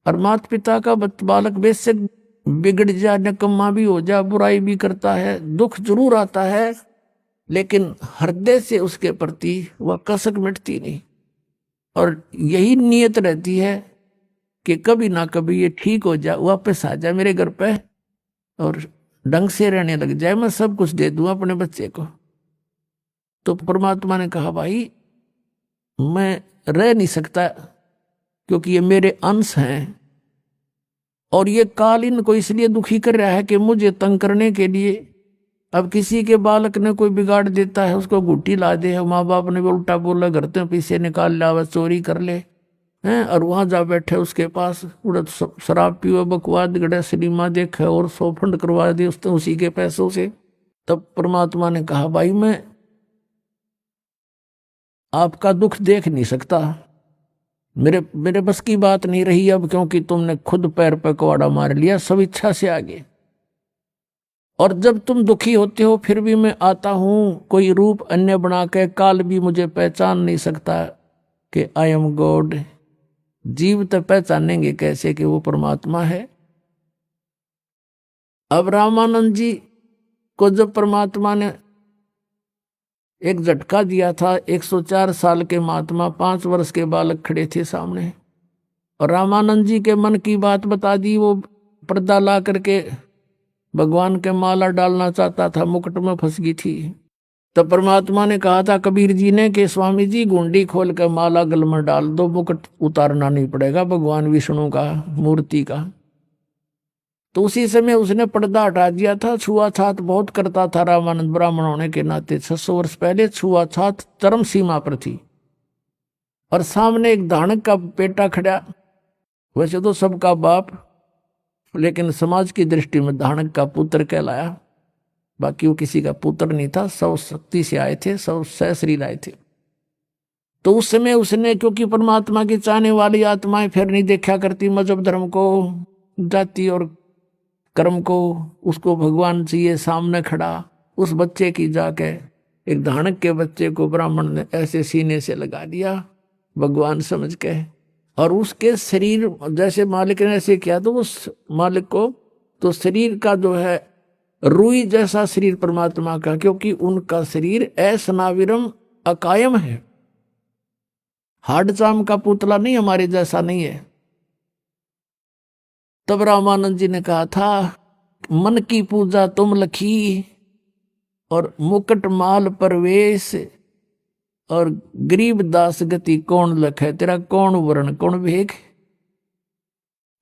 और माता पिता का बालक बेशक बिगड़ जा, निकम्मा भी हो जा, बुराई भी करता है, दुख जरूर आता है, लेकिन हृदय से उसके प्रति वह कसक मिटती नहीं, और यही नियत रहती है कि कभी ना कभी ये ठीक हो जाए, वापस आ जाए मेरे घर पे और ढंग से रहने लग जाए, मैं सब कुछ दे दूं अपने बच्चे को। तो परमात्मा ने कहा भाई मैं रह नहीं सकता, क्योंकि ये मेरे अंश हैं, और ये काल इनको इसलिए दुखी कर रहा है कि मुझे तंग करने के लिए। अब किसी के बालक ने कोई बिगाड़ देता है, उसको गुट्टी ला दे, माँ बाप ने भी उल्टा बोला, घर से पैसे निकाल ला, चोरी कर ले हैं, और वहां जा बैठे उसके पास उड़द शराब पीवे, बकवाद गड़े, सिनेमा देखे और 100 फंड करवा दे उसने उसी के पैसों से। तब परमात्मा ने कहा भाई मैं आपका दुख देख नहीं सकता, मेरे बस की बात नहीं रही अब, क्योंकि तुमने खुद पैर पे कुआड़ा मार लिया सब इच्छा से आगे। और जब तुम दुखी होते हो फिर भी मैं आता हूं कोई रूप अन्य बना के, काल भी मुझे पहचान नहीं सकता कि आई एम गॉड, जीव तो पहचानेंगे कैसे कि वो परमात्मा है। अब रामानंद जी को जब परमात्मा ने एक झटका दिया था, 104 साल के महात्मा 5 वर्ष के बालक खड़े थे सामने, और रामानंद जी के मन की बात बता दी। वो पर्दा ला करके भगवान के माला डालना चाहता था, मुकुट में फंस गई थी। तब परमात्मा ने कहा था कबीर जी ने कि स्वामी जी गुंडी खोल कर माला गल में डाल दो, मुकुट उतारना नहीं पड़ेगा भगवान विष्णु का मूर्ति का। तो उसी समय उसने पर्दा हटा दिया था। छुआछात बहुत करता था रामानंद, ब्राह्मण होने के नाते 600 वर्ष पहले छुआछात चरम सीमा पर थी। और सामने एक धानक का बेटा खड़ा, वैसे तो सबका बाप, लेकिन समाज की दृष्टि में धानक का पुत्र कहलाया। बाकी वो किसी का पुत्र नहीं था, सब शक्ति से आए थे, सब सहशरीर आए थे। तो उस समय उसने, क्योंकि परमात्मा की चाहने वाली आत्माएं फिर नहीं देखा करती मजहब धर्म को, जाति और कर्म को, उसको भगवान चाहिए। सामने खड़ा उस बच्चे की जाके, एक धानक के बच्चे को ब्राह्मण ने ऐसे सीने से लगा दिया भगवान समझ के, और उसके शरीर जैसे मालिक ने ऐसे किया तो उस मालिक को तो शरीर का जो है रुई जैसा शरीर परमात्मा का, क्योंकि उनका शरीर असनाविरम अकायम है, हाड चाम का पुतला नहीं, हमारे जैसा नहीं है। तब रामानंद जी ने कहा था मन की पूजा तुम लखी, और मुकुट माल परवेश, और गरीब दास गति कौन लखे, तेरा कौन वर्ण कौन भेख।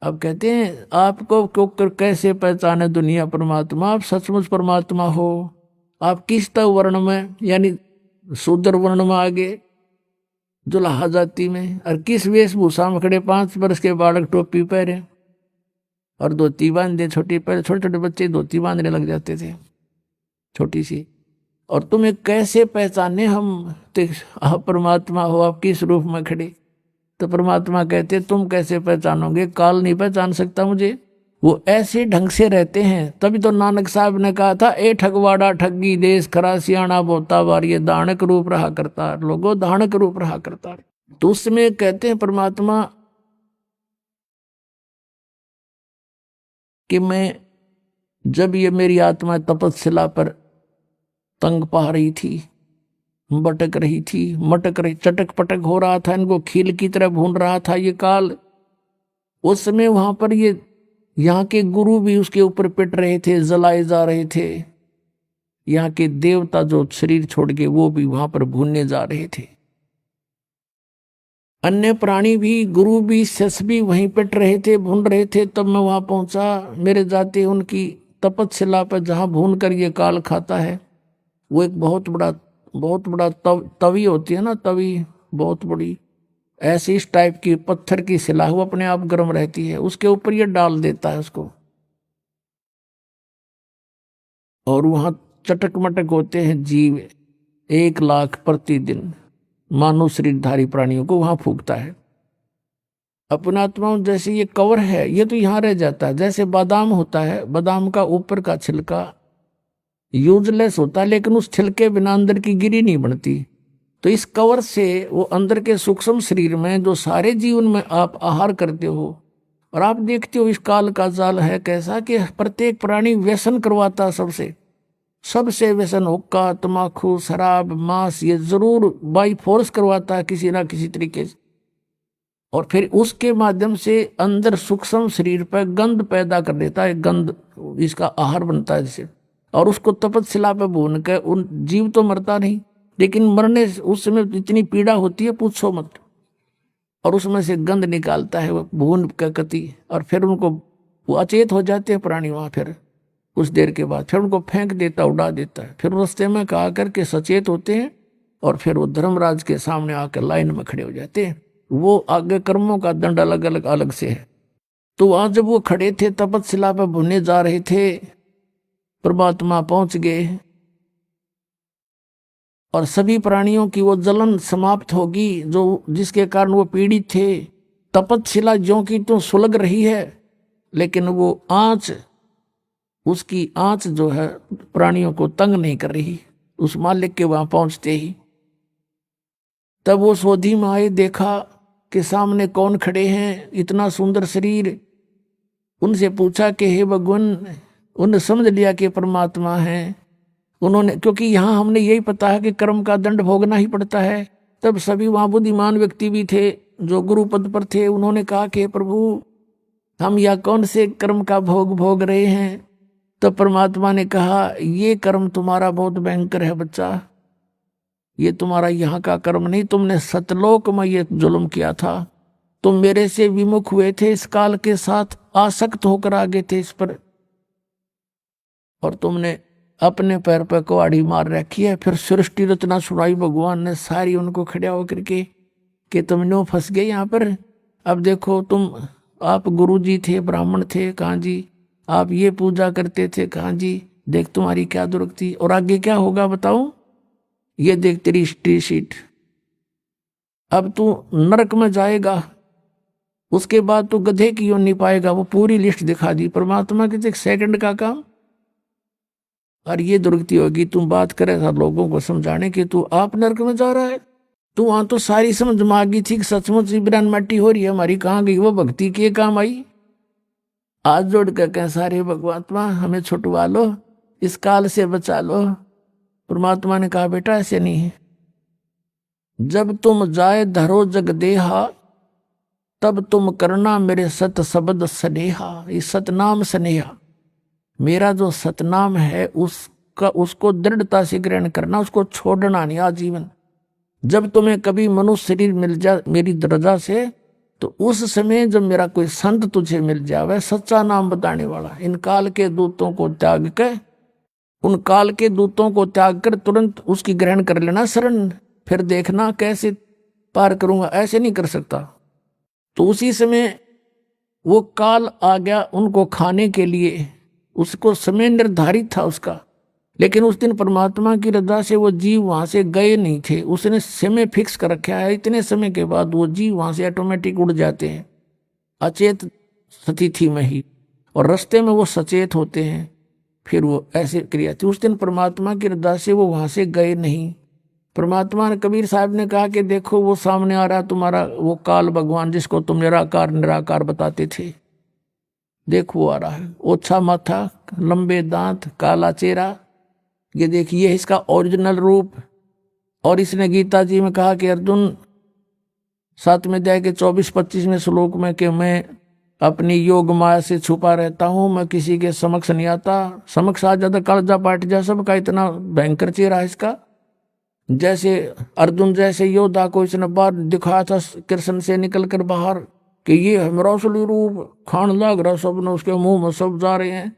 अब कहते हैं आपको क्यों कैसे पहचाने दुनिया परमात्मा, आप सचमुच परमात्मा हो। आप किस तक वर्ण में, यानी शूद्र वर्ण में आगे जुलाहा जाति में, और किस वेशभूषा में खड़े, 5 वर्ष के बालक टोपी पहरे और धोती बांधे, छोटी पहले छोटे छोटे बच्चे धोती बांधने लग जाते थे छोटी सी। और तुम्हें कैसे पहचाने हम, तो आप परमात्मा हो, आप किस रूप में खड़े। तो परमात्मा कहते तुम कैसे पहचानोगे, काल नहीं पहचान सकता मुझे। वो ऐसे ढंग से रहते हैं। तभी तो नानक साहब ने कहा था ए ठगवाड़ा ठगी देश खरा सियाणा बोता वार, ये दानक रूप रहा करता, लोगो दानक रूप रहा करता। तो उसमें कहते हैं परमात्मा कि मैं, जब ये मेरी आत्मा तपस्या पर तंग पा रही थी, भटक रही थी, मटक रही, चटक पटक हो रहा था, इनको खील की तरह भून रहा था ये काल। उस समय वहां पर ये यहाँ के गुरु भी उसके ऊपर पिट रहे थे, जलाए जा रहे थे। यहाँ के देवता जो शरीर छोड़ के वो भी वहां पर भूनने जा रहे थे। अन्य प्राणी भी, गुरु भी, शिष्य भी वहीं पिट रहे थे, भून रहे थे। तब मैं वहां पहुंचा। मेरे जाते उनकी तपस्या पर जहां भून कर ये काल खाता है, वो एक बहुत बड़ा तवी होती है ना, तवी बहुत बड़ी, ऐसी इस टाइप की पत्थर की शिला, वो अपने आप गर्म रहती है, उसके ऊपर ये डाल देता है उसको, और वहां चटक मटक होते हैं जीव 1 लाख प्रतिदिन, मानव शरीरधारी प्राणियों को वहां फूकता है। अपना आत्मा जैसे ये कवर है, ये तो यहाँ रह जाता है। जैसे बादाम होता है, बादाम का ऊपर का छिलका यूजलेस होता है, लेकिन उस छिलके बिना अंदर की गिरी नहीं बनती। तो इस कवर से वो अंदर के सूक्ष्म शरीर में जो सारे जीवन में आप आहार करते हो, और आप देखते हो इस काल का जाल है कैसा कि प्रत्येक प्राणी व्यसन करवाता, सबसे व्यसन, हुक्का, तमाकू, शराब, मांस, ये जरूर बाई फोर्स करवाता है किसी ना किसी तरीके से। और फिर उसके माध्यम से अंदर सूक्ष्म शरीर पर गंध पैदा कर देता है, गंध इसका आहार बनता है जैसे। और उसको तपस्या पे भून के उन जीव तो मरता नहीं, लेकिन मरने उस समय इतनी पीड़ा होती है पूछो मत। और उसमें से गंध निकालता है वो भून का कति, और फिर उनको वो अचेत हो जाते हैं प्राणी वहां। फिर कुछ देर के बाद फिर उनको फेंक देता, उड़ा देता है। फिर रास्ते में कहा करके सचेत होते हैं, और फिर वो धर्मराज के सामने आकर लाइन में खड़े हो जाते हैं। वो आगे कर्मों का दंड अलग अलग से है। तो वहां जब वो खड़े थे तपस्या पे भुनने जा रहे थे, परमात्मा पहुंच गए, और सभी प्राणियों की वो जलन समाप्त होगी जो जिसके कारण वो पीड़ित थे। तपस्या ज्यों की तो सुलग रही है, लेकिन वो आंच, उसकी आंच जो है प्राणियों को तंग नहीं कर रही। उस मालिक के वहां पहुंचते ही तब वो सोधी में आए, देखा कि सामने कौन खड़े हैं, इतना सुंदर शरीर। उनसे पूछा कि हे भगवान, उन्होंने समझ लिया कि परमात्मा है। उन्होंने, क्योंकि यहाँ हमने यही पता है कि कर्म का दंड भोगना ही पड़ता है, तब सभी वहाँ बुद्धिमान व्यक्ति भी थे जो गुरु पद पर थे। उन्होंने कहा कि प्रभु, हम या कौन से कर्म का भोग रहे हैं। तो परमात्मा ने कहा, ये कर्म तुम्हारा बहुत भयंकर है बच्चा, ये तुम्हारा यहाँ का कर्म नहीं, तुमने सतलोक में ये जुल्म किया था। तुम मेरे से विमुख हुए थे, इस काल के साथ आसक्त होकर आगे थे इस पर, और तुमने अपने पैर पर कुहाड़ी मार रखी है। फिर सृष्टि रचना सुनाई भगवान ने सारी उनको खड़ा होकर के कि तुम नो फंस गए यहाँ पर। अब देखो, आप गुरु जी थे, ब्राह्मण थे, कहाँ जी, आप ये पूजा करते थे, कहाँ जी, देख तुम्हारी क्या दुर्गति, और आगे क्या होगा बताऊं, ये देख तेरी हिस्ट्री शीट, अब तू नरक में जाएगा, उसके बाद तू गधे की ओर नहीं पाएगा। वो पूरी लिस्ट दिखा दी परमात्मा के, एक सेकंड का काम, और ये दुर्गति होगी। तुम बात करे सब लोगों को समझाने की, तू आप नरक में जा रहा है। तू वहां तो सारी समझ में आ गई थी कि सचमुच बिरान मट्टी हो रही है हमारी, कहाँ गई वो भक्ति, के काम आई। आज जोड़ कर कह सारे भगवात्मा हमें छुटवा लो, इस काल से बचा लो। परमात्मा ने कहा, बेटा ऐसे नहीं है, जब तुम जाए धरो जग देहा, तब तुम करना मेरे सत शब्द स्नेहा। ये सतनाम स्नेहा, मेरा जो सतनाम है उसको दृढ़ता से ग्रहण करना, उसको छोड़ना नहीं आजीवन। जब तुम्हें कभी मनुष्य शरीर मिल जाए मेरी दरजा से, तो उस समय जब मेरा कोई संत तुझे मिल जावे, सच्चा नाम बताने वाला, इन काल के दूतों को त्याग कर, उन काल के दूतों को त्याग कर तुरंत उसकी ग्रहण कर लेना शरण, फिर देखना कैसे पार करूंगा, ऐसे नहीं कर सकता। तो उसी समय वो काल आ गया उनको खाने के लिए, उसको समय निर्धारित था उसका, लेकिन उस दिन परमात्मा की रजा से वो जीव वहां से गए नहीं थे, उसने समय फिक्स कर रखा है। इतने समय के बाद वो जीव वहां से ऑटोमेटिक उड़ जाते हैं अचेत स्थिति में ही, और रास्ते में वो सचेत होते हैं। फिर वो ऐसे क्रिया थी। उस दिन परमात्मा की रजा से वो वहां से गए नहीं। परमात्मा ने, कबीर साहब ने कहा कि देखो वो सामने आ रहा तुम्हारा वो काल भगवान, जिसको तुम निराकार निराकार बताते थे, देखो वो आ रहा है, ओछा माथा, लंबे दांत, काला चेहरा, ये देखिए इसका ओरिजिनल रूप। और इसने गीता जी में कहा कि अर्जुन 7वें अध्याय के 24-25वें श्लोक में कि मैं अपनी योग माया से छुपा रहता हूं, मैं किसी के समक्ष नहीं आता, समक्ष आ जाता कालजा पाट जा सबका। इतना भयंकर चेहरा है इसका। जैसे अर्जुन जैसे योद्धा को इसने बाहर दिखाया था कृष्ण से निकल कर बाहर कि ये है मेरा असली रूप, खान लग रहा, सब ने उसके मुंह में सब जा रहे हैं।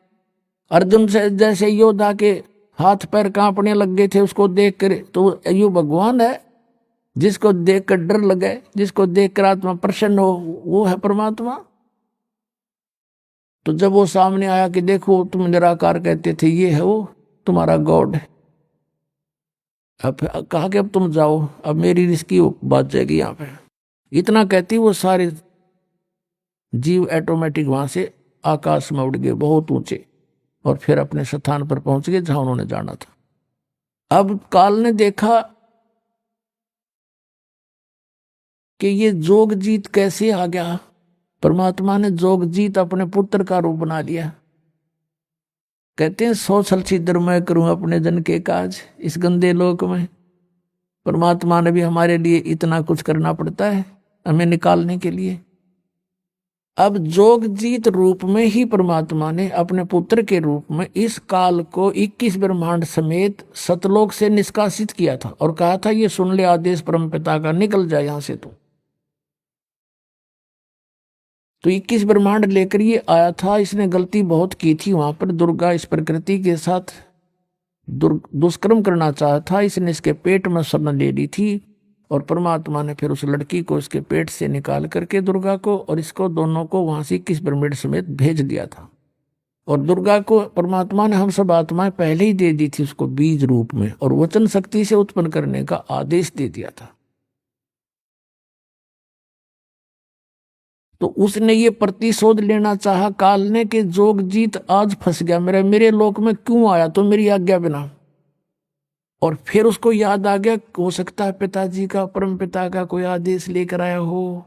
अर्जुन से जैसे योद्धा के हाथ पैर कांपने लग गए थे उसको देख कर, तो यो भगवान है जिसको देख कर डर लगे, जिसको देख कर आत्मा प्रसन्न हो, वो है परमात्मा। तो जब वो सामने आया कि देखो तुम निराकार कहते थे, ये है वो तुम्हारा गॉड। अब कहा कि अब तुम जाओ, अब मेरी रिस्की बात जाएगी यहाँ पे। इतना कहती वो सारे जीव ऑटोमेटिक वहां से आकाश में उड़ गए बहुत ऊंचे, और फिर अपने स्थान पर पहुंच गए जहां उन्होंने जाना था। अब काल ने देखा कि ये जोगजीत कैसे आ गया। परमात्मा ने जोगजीत अपने पुत्र का रूप बना लिया। कहते हैं 100 छल छिद्र मैं करूं अपने जन के काज, इस गंदे लोक में परमात्मा ने भी हमारे लिए इतना कुछ करना पड़ता है हमें निकालने के लिए। अब जोगजीत रूप में ही परमात्मा ने अपने पुत्र के रूप में इस काल को 21 ब्रह्मांड समेत सतलोक से निष्कासित किया था, और कहा था ये सुन ले आदेश परमपिता का, निकल जाए यहां से। तो 21 ब्रह्मांड लेकर ये आया था। इसने गलती बहुत की थी वहां पर, दुर्गा इस प्रकृति के साथ दुष्कर्म करना चाहा था। इसने इसके पेट में शरण ले ली थी, और परमात्मा ने फिर उस लड़की को इसके पेट से निकाल करके दुर्गा को और इसको दोनों को वहां से 21 ब्रह्मांड समेत भेज दिया था। और दुर्गा को परमात्मा ने हम सब आत्माएं पहले ही दे दी थी उसको बीज रूप में, और वचन शक्ति से उत्पन्न करने का आदेश दे दिया था। तो उसने ये प्रतिशोध लेना चाहा काल ने कि जोगजीत आज फंस गया, मेरे लोक में क्यों आया, तो मेरी आज्ञा बिना। और फिर उसको याद आ गया, हो सकता है पिताजी का, परम पिता का कोई आदेश लेकर आया हो,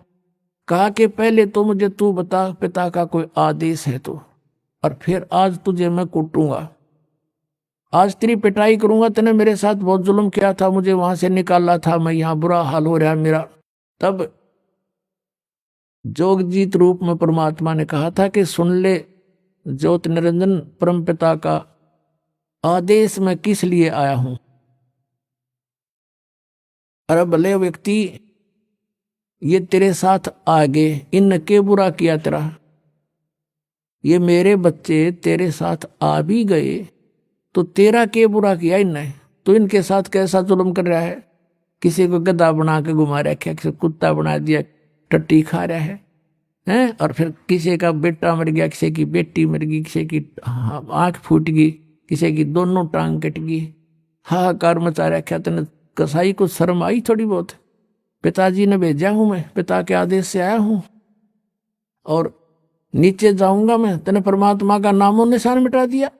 कहा कि पहले तो मुझे तू बता पिता का कोई आदेश है तो, और फिर आज तुझे मैं कूटूंगा, आज तेरी पिटाई करूंगा। तूने मेरे साथ बहुत जुल्म किया था, मुझे वहां से निकाला था, मैं यहां बुरा हाल हो रहा मेरा। तब जोगजीत रूप में परमात्मा ने कहा था कि सुन ले ज्योत निरंजन परमपिता का आदेश मैं किस लिए आया हूं। अरे भले व्यक्ति ये तेरे साथ आगे इन के बुरा किया तेरा, ये मेरे बच्चे तेरे साथ आ भी गए तो तेरा के बुरा किया इनने, तो इनके साथ कैसा जुल्म कर रहा है। किसी को गधा बना के घुमा रखा, किसी कुत्ता बना दिया, टट्टी खा रहा है हैं? और फिर किसी का बेटा मर गया, किसी की बेटी मर गई, किसी की आंख फूट गई, किसी की दोनों टांग कट गई, हाहाकार मचा रखा। तेने कसाई को शर्म आई थोड़ी बहुत? पिताजी ने भेजा हूं मैं, पिता के आदेश से आया हूं और नीचे जाऊंगा मैं। तेने परमात्मा का नामो निशान मिटा दिया,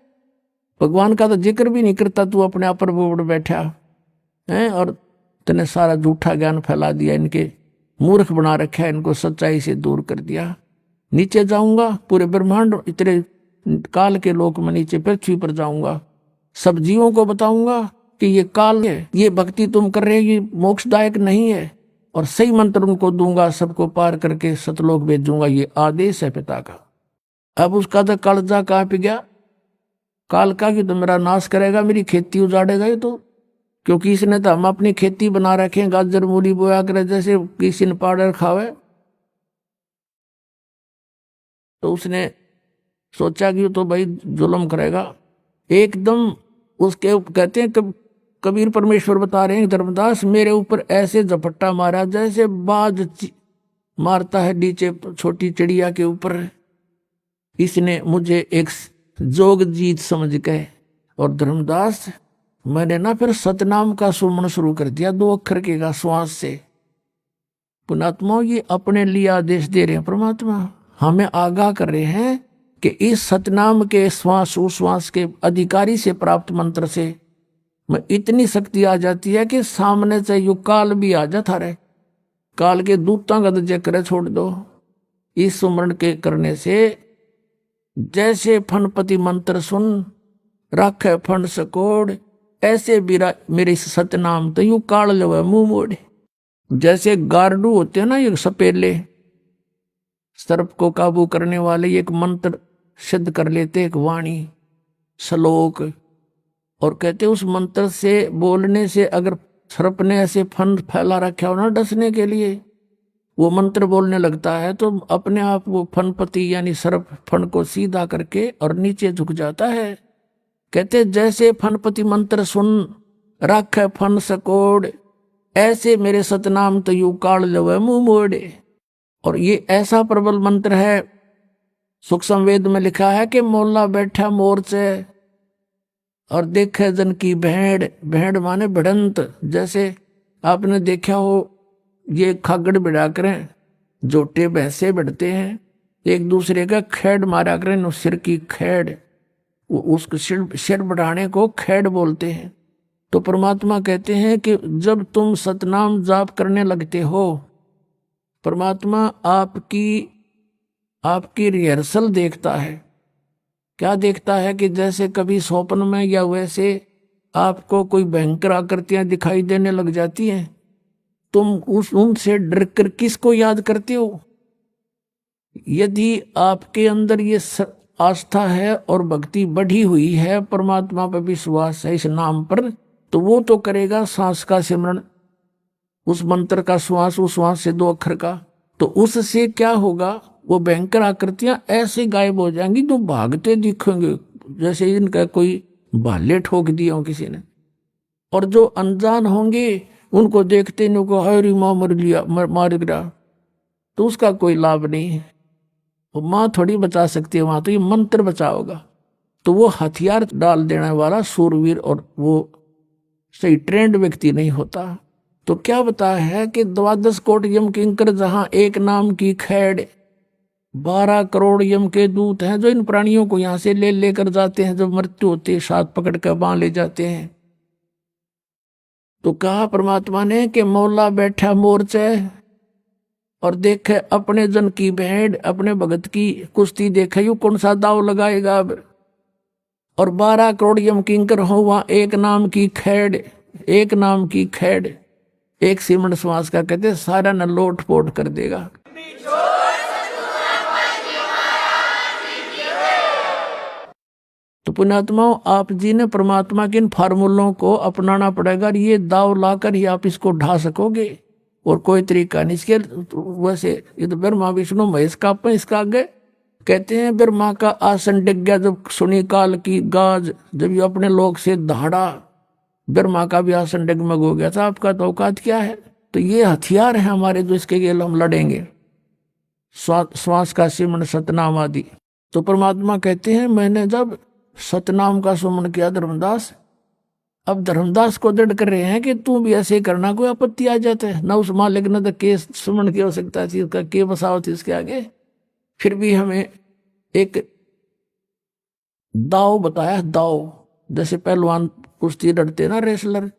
भगवान का तो जिक्र भी नहीं करता तू, अपने आप पर बोर्ड बैठा है और तेने सारा झूठा ज्ञान फैला दिया, इनके मूर्ख बना रखा है, इनको सच्चाई से दूर कर दिया। नीचे जाऊंगा, पूरे ब्रह्मांड इतने काल के लोक में नीचे पृथ्वी पर जाऊंगा, सब जीवों को बताऊंगा कि ये काल है, ये भक्ति तुम कर रहे हो ये मोक्षदायक नहीं है, और सही मंत्र उनको दूंगा, सबको पार करके सतलोक भेजूंगा। ये आदेश है पिता का। अब उसका तो कालजा कहाँ पे गया, काल का कि तो मेरा नाश करेगा, मेरी खेती उजाड़ेगा ये तो, क्योंकि इसने तो हम अपनी खेती बना रखे, गाजर मूली बोया करे जैसे किसी ने पाउडर खावे। तो उसने सोचा कि तो भाई जुल्म करेगा एकदम। उसके कहते हैं कबीर परमेश्वर बता रहे हैं, धर्मदास मेरे ऊपर ऐसे झपट्टा मारा जैसे बाज मारता है नीचे छोटी चिड़िया के ऊपर। इसने मुझे एक जोग जीत समझ गए, और धर्मदास मैंने ना फिर सतनाम का सुमन शुरू कर दिया, 2 अक्षर के का श्वास से। पुणात्मा ये अपने लिए आदेश दे रहे हैं, परमात्मा हमें आगाह कर रहे हैं कि इस सतनाम के श्वास उश्वास के अधिकारी से प्राप्त मंत्र से मैं इतनी शक्ति आ जाती है कि सामने से युग काल भी आ जाता रहे, काल के दूतां का दर्जा करे छोड़ दो। इस सुमरण के करने से जैसे फणपति मंत्र सुन राखे फण सकोड़, ऐसे बीरा मेरे सतनाम तो यू काल लो मुंह मोड़े। जैसे गार्डू होते हैं ना ये सपेले, सर्प को काबू करने वाले, एक मंत्र सिद्ध कर लेते, एक वाणी श्लोक, और कहते उस मंत्र से बोलने से अगर सर्प ने ऐसे फन फैला रखा हो ना डसने के लिए, वो मंत्र बोलने लगता है तो अपने आप वो फनपति यानी सर्प फन को सीधा करके और नीचे झुक जाता है। कहते जैसे फनपति मंत्र सुन राख फन सकोड़, ऐसे मेरे सतनाम तो यू काल लवे मुंह मोड़े। और ये ऐसा प्रबल मंत्र है, सुख संवेद में लिखा है कि मोला बैठा मोर्चे और देखे जन की भेड़, भेड़ माने भिड़ंत। जैसे आपने देखा हो ये खागड़ बिड़ा करें, जोटे भैंसे बढ़ते हैं, एक दूसरे का खेड़ मारा करें, सिर की खेड़, उसको सिर बढ़ाने को खेड़ बोलते हैं। तो परमात्मा कहते हैं कि जब तुम सतनाम जाप करने लगते हो, परमात्मा आपकी रिहर्सल देखता है। क्या देखता है कि जैसे कभी स्वप्न में या वैसे आपको कोई भयंकर आकृतियां दिखाई देने लग जाती हैं, तुम उनसे डर कर किसको याद करते हो? यदि आपके अंदर ये आस्था है और भक्ति बढ़ी हुई है, परमात्मा पर विश्वास है इस नाम पर, तो वो तो करेगा सांस का सिमरण, उस मंत्र का श्वास उश्वास से 2 अक्षर का। तो उससे क्या होगा, वो भयंकर आकृतियां ऐसे गायब हो जाएंगी जो भागते दिखेंगे, जैसे इनका कोई भाले ठोक दिया हो किसी ने। और जो अनजान होंगे उनको देखते नहीं को हरी माँ मार गिरा, तो उसका कोई लाभ नहीं है। वो माँ थोड़ी बचा सकती है, वहां तो ये मंत्र बचाओगा। तो वो हथियार डाल देने वाला सूरवीर और वो सही ट्रेंड व्यक्ति नहीं होता। तो क्या बताया है कि 12 कोट यम किंकर जहां एक नाम की खैड़, 12 करोड़ यम के दूत हैं जो इन प्राणियों को यहां से लेकर जाते हैं, जब मृत्यु होती है साथ पकड़ कर बांध ले जाते हैं। तो कहा परमात्मा ने कि मौला बैठा मोर्चे और देखे अपने जन की भेड़, अपने भगत की कुश्ती देखे, यू कौन सा दाव लगाएगा अब। और 12 करोड़ यम किंकर हो वहां एक नाम की खैड़, एक नाम की खैड़, एक सीमंड समाज का कहते सारा न लोट पोट कर देगा। तो पुण्यात्माओं, आप जी ने परमात्मा के इन फार्मूलों को अपनाना पड़ेगा, ये दाव लाकर ही आप इसको ढा सकोगे, और कोई तरीका नहीं। इसके वैसे ये तो ब्रह्मा विष्णु महेश का अपन इसका आगे कहते हैं, ब्रह्मा का आसन डिग गया जब सुनी काल की गाज, जब ये अपने लोक से दहाड़ा, ब्रह्मा का भी आसन डगमग हो गया था। आपका तो औकात क्या है। तो ये हथियार है हमारे जो इसके लिए हम लड़ेंगे, श्वास का सिमरण सतनाम आदि। तो परमात्मा कहते हैं मैंने जब सतनाम का सुमन किया धर्मदास, अब धर्मदास को दृढ़ कर रहे हैं कि तू भी ऐसे करना, कोई आपत्ति आ जाता है न उस मालिक न तो केस सुमन की आवश्यकता थी, उसका के बसाव थी उसके आगे। फिर भी हमें एक दाव बताया, दाव जैसे पहलवान कुश्ती लड़ते ना रेसलर,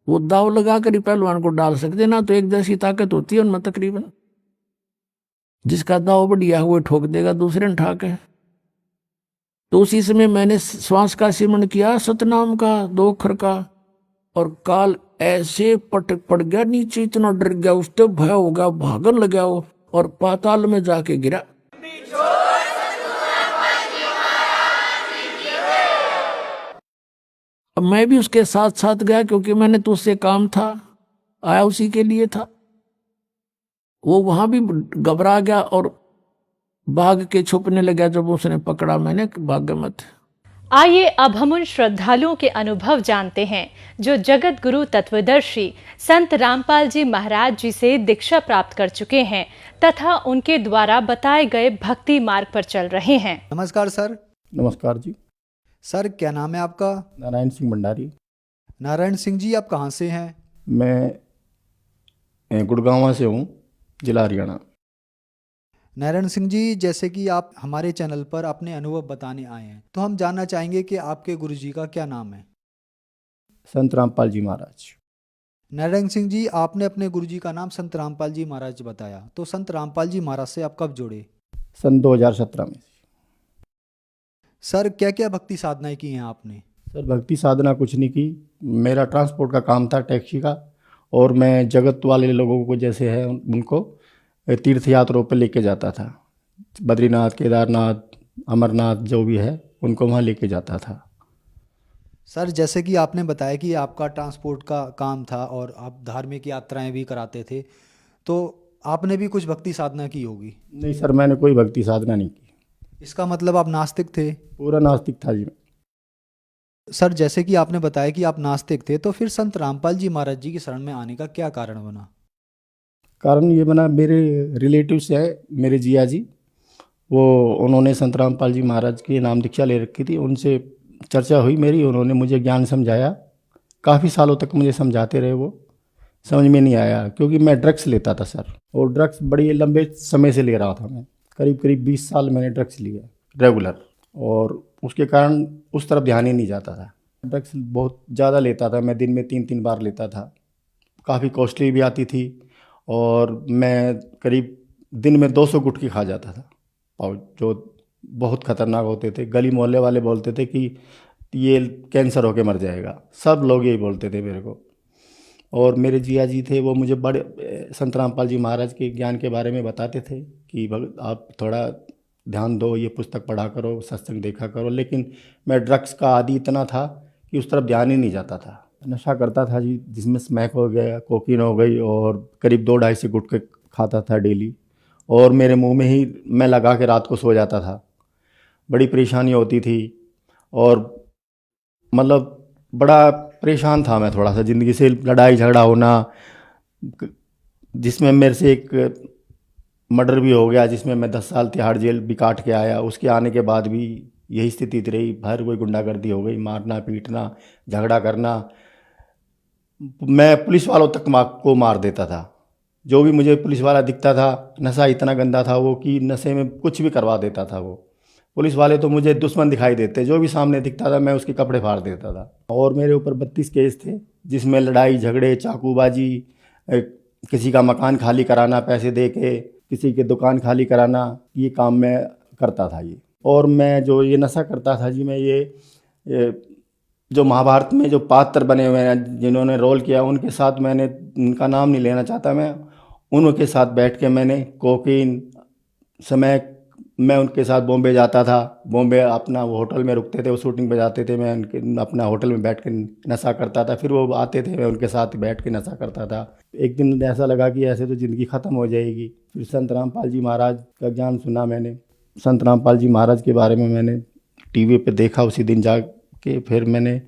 वो दाव लगा कर ही पहलवान को डाल सकते ना, तो एक जैसी ताकत होती है उनमें तकरीबन, जिसका दाव बढ़िया हुआ ठोक देगा दूसरे ने ठाके। तो उसी समय मैंने श्वास का सिमरण किया सतनाम का 2 अक्षर का, और काल ऐसे पटक पड़ गया नीचे, इतना डर गया उससे, भय हो गया, भागन लगा वो और पाताल में जाके गिरा। अब मैं भी उसके साथ साथ गया, क्योंकि मैंने तो उससे काम था, आया उसी के लिए था। वो वहां भी घबरा गया और भाग के छुपने लगा जब उसने पकड़ा, मैंने भाग मत। आइए अब हम उन श्रद्धालुओं के अनुभव जानते हैं जो जगत गुरु तत्वदर्शी संत रामपाल जी महाराज जी से दीक्षा प्राप्त कर चुके हैं तथा उनके द्वारा बताए गए भक्ति मार्ग पर चल रहे हैं। नमस्कार सर। नमस्कार जी। सर क्या नाम है आपका? नारायण सिंह भंडारी। नारायण सिंह जी, आप कहाँ से हैं? मैं गुड़गांव से हूँ, जिला हरियाणा। नारायण सिंह जी, जैसे कि आप हमारे चैनल पर अपने अनुभव बताने आए हैं, तो हम जानना चाहेंगे कि आपके गुरु जी का क्या नाम है? संत रामपाल जी महाराज। नारायण सिंह जी, आपने अपने गुरु जी का नाम संत रामपाल जी महाराज बताया, तो संत रामपाल जी महाराज से आप कब जुड़े? सन 2017 में। सर क्या क्या भक्ति साधनाएं की हैं आपने? सर भक्ति साधना कुछ नहीं की, मेरा ट्रांसपोर्ट का काम था, टैक्सी का, और मैं जगत वाले लोगों को जैसे है उनको तीर्थ यात्राओं पर लेके जाता था, बद्रीनाथ, केदारनाथ, अमरनाथ जो भी है उनको वहाँ लेके जाता था। सर जैसे कि आपने बताया कि आपका ट्रांसपोर्ट का काम था और आप धार्मिक यात्राएं भी कराते थे, तो आपने भी कुछ भक्ति साधना की होगी? नहीं सर, मैंने कोई भक्ति साधना नहीं की। इसका मतलब आप नास्तिक थे? पूरा नास्तिक था जी। सर जैसे कि आपने बताया कि आप नास्तिक थे, तो फिर संत रामपाल जी महाराज जी की शरण में आने का क्या कारण बना? कारण ये बना, मेरे रिलेटिव्स है, मेरे जिया जी, वो उन्होंने संत रामपाल जी महाराज की नाम दीक्षा ले रखी थी, उनसे चर्चा हुई मेरी, उन्होंने मुझे ज्ञान समझाया, काफ़ी सालों तक मुझे समझाते रहे, वो समझ में नहीं आया क्योंकि मैं ड्रग्स लेता था सर, और ड्रग्स बड़ी लंबे समय से ले रहा था मैं, करीब 20 साल मैंने ड्रग्स लिया रेगुलर, और उसके कारण उस तरफ ध्यान ही नहीं जाता था। ड्रग्स बहुत ज़्यादा लेता था मैं, दिन में 3 बार लेता था, काफ़ी कॉस्टली भी आती थी, और मैं करीब दिन में 200 गुटखी खा जाता था पाउच, जो बहुत ख़तरनाक होते थे। गली मोहल्ले वाले बोलते थे कि ये कैंसर होके मर जाएगा, सब लोग यही बोलते थे मेरे को। और मेरे जिया जी थे, वो मुझे बड़े संत रामपाल जी महाराज के ज्ञान के बारे में बताते थे कि आप थोड़ा ध्यान दो, ये पुस्तक पढ़ा करो, सत्संग देखा करो, लेकिन मैं ड्रग्स का आदी इतना था कि उस तरफ ध्यान ही नहीं जाता था। नशा करता था जी, जिसमें स्मैक हो गया, कोकीन हो गई, और करीब 2-2.5 गुटखे खाता था डेली, और मेरे मुंह में ही मैं लगा के रात को सो जाता था। बड़ी परेशानी होती थी, और मतलब बड़ा परेशान था मैं थोड़ा सा, ज़िंदगी से लड़ाई झगड़ा होना, जिसमें मेरे से एक मर्डर भी हो गया, जिसमें मैं 10 साल तिहाड़ जेल भी काट के आया। उसके आने के बाद भी यही स्थिति रही, हर कोई गुंडागर्दी हो गई, मारना पीटना, झगड़ा करना। मैं पुलिस वालों तक को मार देता था, जो भी मुझे पुलिस वाला दिखता था। नशा इतना गंदा था वो कि नशे में कुछ भी करवा देता था वो। पुलिस वाले तो मुझे दुश्मन दिखाई देते, जो भी सामने दिखता था मैं उसके कपड़े फाड़ देता था। और मेरे ऊपर 32 केस थे, जिसमें लड़ाई झगड़े, चाकूबाजी, किसी का मकान खाली कराना पैसे दे के, किसी की दुकान खाली कराना, ये काम मैं करता था ये। और मैं जो ये नशा करता था जी, मैं ये जो महाभारत में जो पात्र बने हुए हैं जिन्होंने रोल किया, उनके साथ मैंने, उनका नाम नहीं लेना चाहता मैं, उनके साथ बैठ के मैंने कोकीन समय मैं उनके साथ बॉम्बे जाता था। बॉम्बे अपना वो होटल में रुकते थे, वो शूटिंग पे जाते थे, मैं उनके अपना होटल में बैठ के नशा करता था। फिर वो आते थे, मैं उनके साथ बैठ के नशा करता था। एक दिन ऐसा लगा कि ऐसे तो ज़िंदगी ख़त्म हो जाएगी। फिर संत रामपाल जी महाराज का ज्ञान सुना मैंने। संत रामपाल जी महाराज के बारे में मैंने टीवी पे देखा उसी दिन जा के। फिर मैंने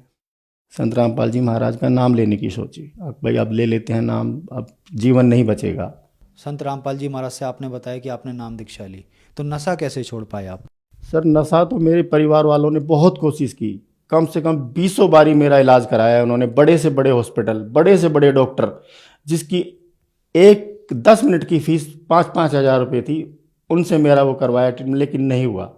संत रामपाल जी महाराज का नाम लेने की सोची। अब भाई अब ले लेते हैं नाम, अब जीवन नहीं बचेगा। संत रामपाल जी महाराज से आपने बताया कि आपने नाम दीक्षा ली, तो नशा कैसे छोड़ पाए आप? सर नशा तो मेरे परिवार वालों ने बहुत कोशिश की, कम से कम 20 बारी मेरा इलाज कराया उन्होंने। बड़े से बड़े हॉस्पिटल, बड़े से बड़े डॉक्टर, जिसकी एक 10 मिनट की फीस 5-5 हज़ार रुपये थी, उनसे मेरा वो करवाया, लेकिन नहीं हुआ।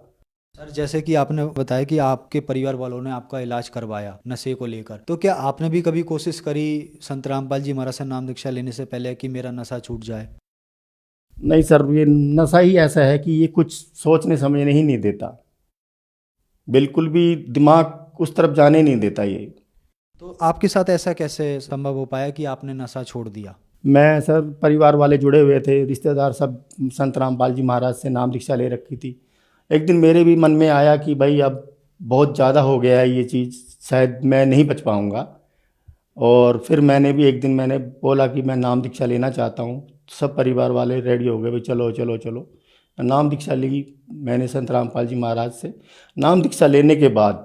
सर जैसे कि आपने बताया कि आपके परिवार वालों ने आपका इलाज करवाया नशे को लेकर, तो क्या आपने भी कभी कोशिश करी संत रामपाल जी महाराज से नाम दीक्षा लेने से पहले कि मेरा नशा छूट जाए? नहीं सर, ये नशा ही ऐसा है कि ये कुछ सोचने समझने ही नहीं देता, बिल्कुल भी दिमाग उस तरफ जाने नहीं देता ये। तो आपके साथ ऐसा कैसे संभव हो पाया कि आपने नशा छोड़ दिया? मैं सर, परिवार वाले जुड़े हुए थे, रिश्तेदार सब संत रामपाल जी महाराज से नाम दीक्षा ले रखी थी। एक दिन मेरे भी मन में आया कि भाई अब बहुत ज़्यादा हो गया है ये चीज़, शायद मैं नहीं बच पाऊँगा। और फिर मैंने भी एक दिन मैंने बोला कि मैं नाम दीक्षा लेना चाहता हूँ। सब परिवार वाले रेडी हो गए, भाई चलो चलो चलो। नाम दीक्षा ली मैंने संत रामपाल जी महाराज से। नाम दीक्षा लेने के बाद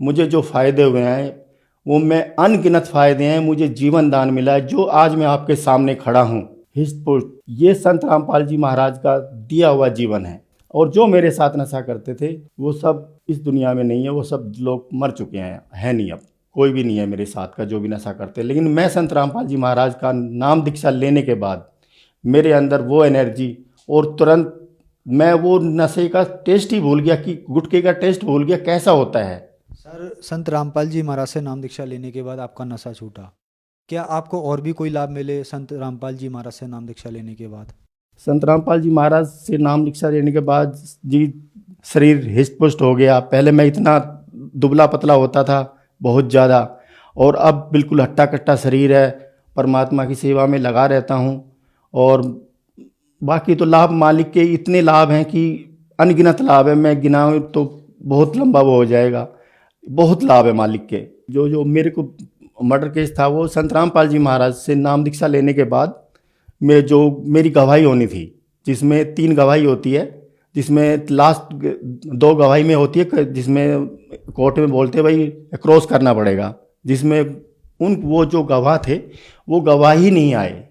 मुझे जो फ़ायदे हुए हैं वो मैं अनगिनत फ़ायदे हैं, मुझे जीवन दान मिला है, जो आज मैं आपके सामने खड़ा हूँ हिष्ट-पुष्ट, ये संत रामपाल जी महाराज का दिया हुआ जीवन है। और जो मेरे साथ नशा करते थे वो सब इस दुनिया में नहीं है, वो सब लोग मर चुके हैं, है नहीं, अब कोई भी नहीं है मेरे साथ का जो भी नशा करते। लेकिन मैं संत रामपाल जी महाराज का नाम दीक्षा लेने के बाद मेरे अंदर वो एनर्जी, और तुरंत मैं वो नशे का टेस्ट ही भूल गया, कि गुटखे का टेस्ट भूल गया कैसा होता है। सर संत रामपाल जी महाराज से नाम दीक्षा लेने के बाद आपका नशा छूटा, क्या आपको और भी कोई लाभ मिले संत रामपाल जी महाराज से नाम दीक्षा लेने के बाद? संत रामपाल जी महाराज से नाम दीक्षा लेने के बाद जी शरीर हिष्ट पुष्ट हो गया। पहले मैं इतना दुबला पतला होता था बहुत ज़्यादा, और अब बिल्कुल हट्टा कट्टा शरीर है। परमात्मा की सेवा में लगा रहता हूँ। और बाकी तो लाभ मालिक के इतने लाभ हैं कि अनगिनत लाभ है, मैं गिनाऊँ तो बहुत लंबा वो हो जाएगा। बहुत लाभ है मालिक के। जो मेरे को मर्डर केस था वो संत रामपाल जी महाराज से नाम दीक्षा लेने के बाद में जो मेरी गवाही होनी थी, जिसमें 3 गवाही होती है, जिसमें लास्ट 2 गवाही में होती है, जिसमें कोर्ट में बोलते भाई क्रॉस करना पड़ेगा, जिसमें वो जो गवाह थे वो गवाही नहीं आए।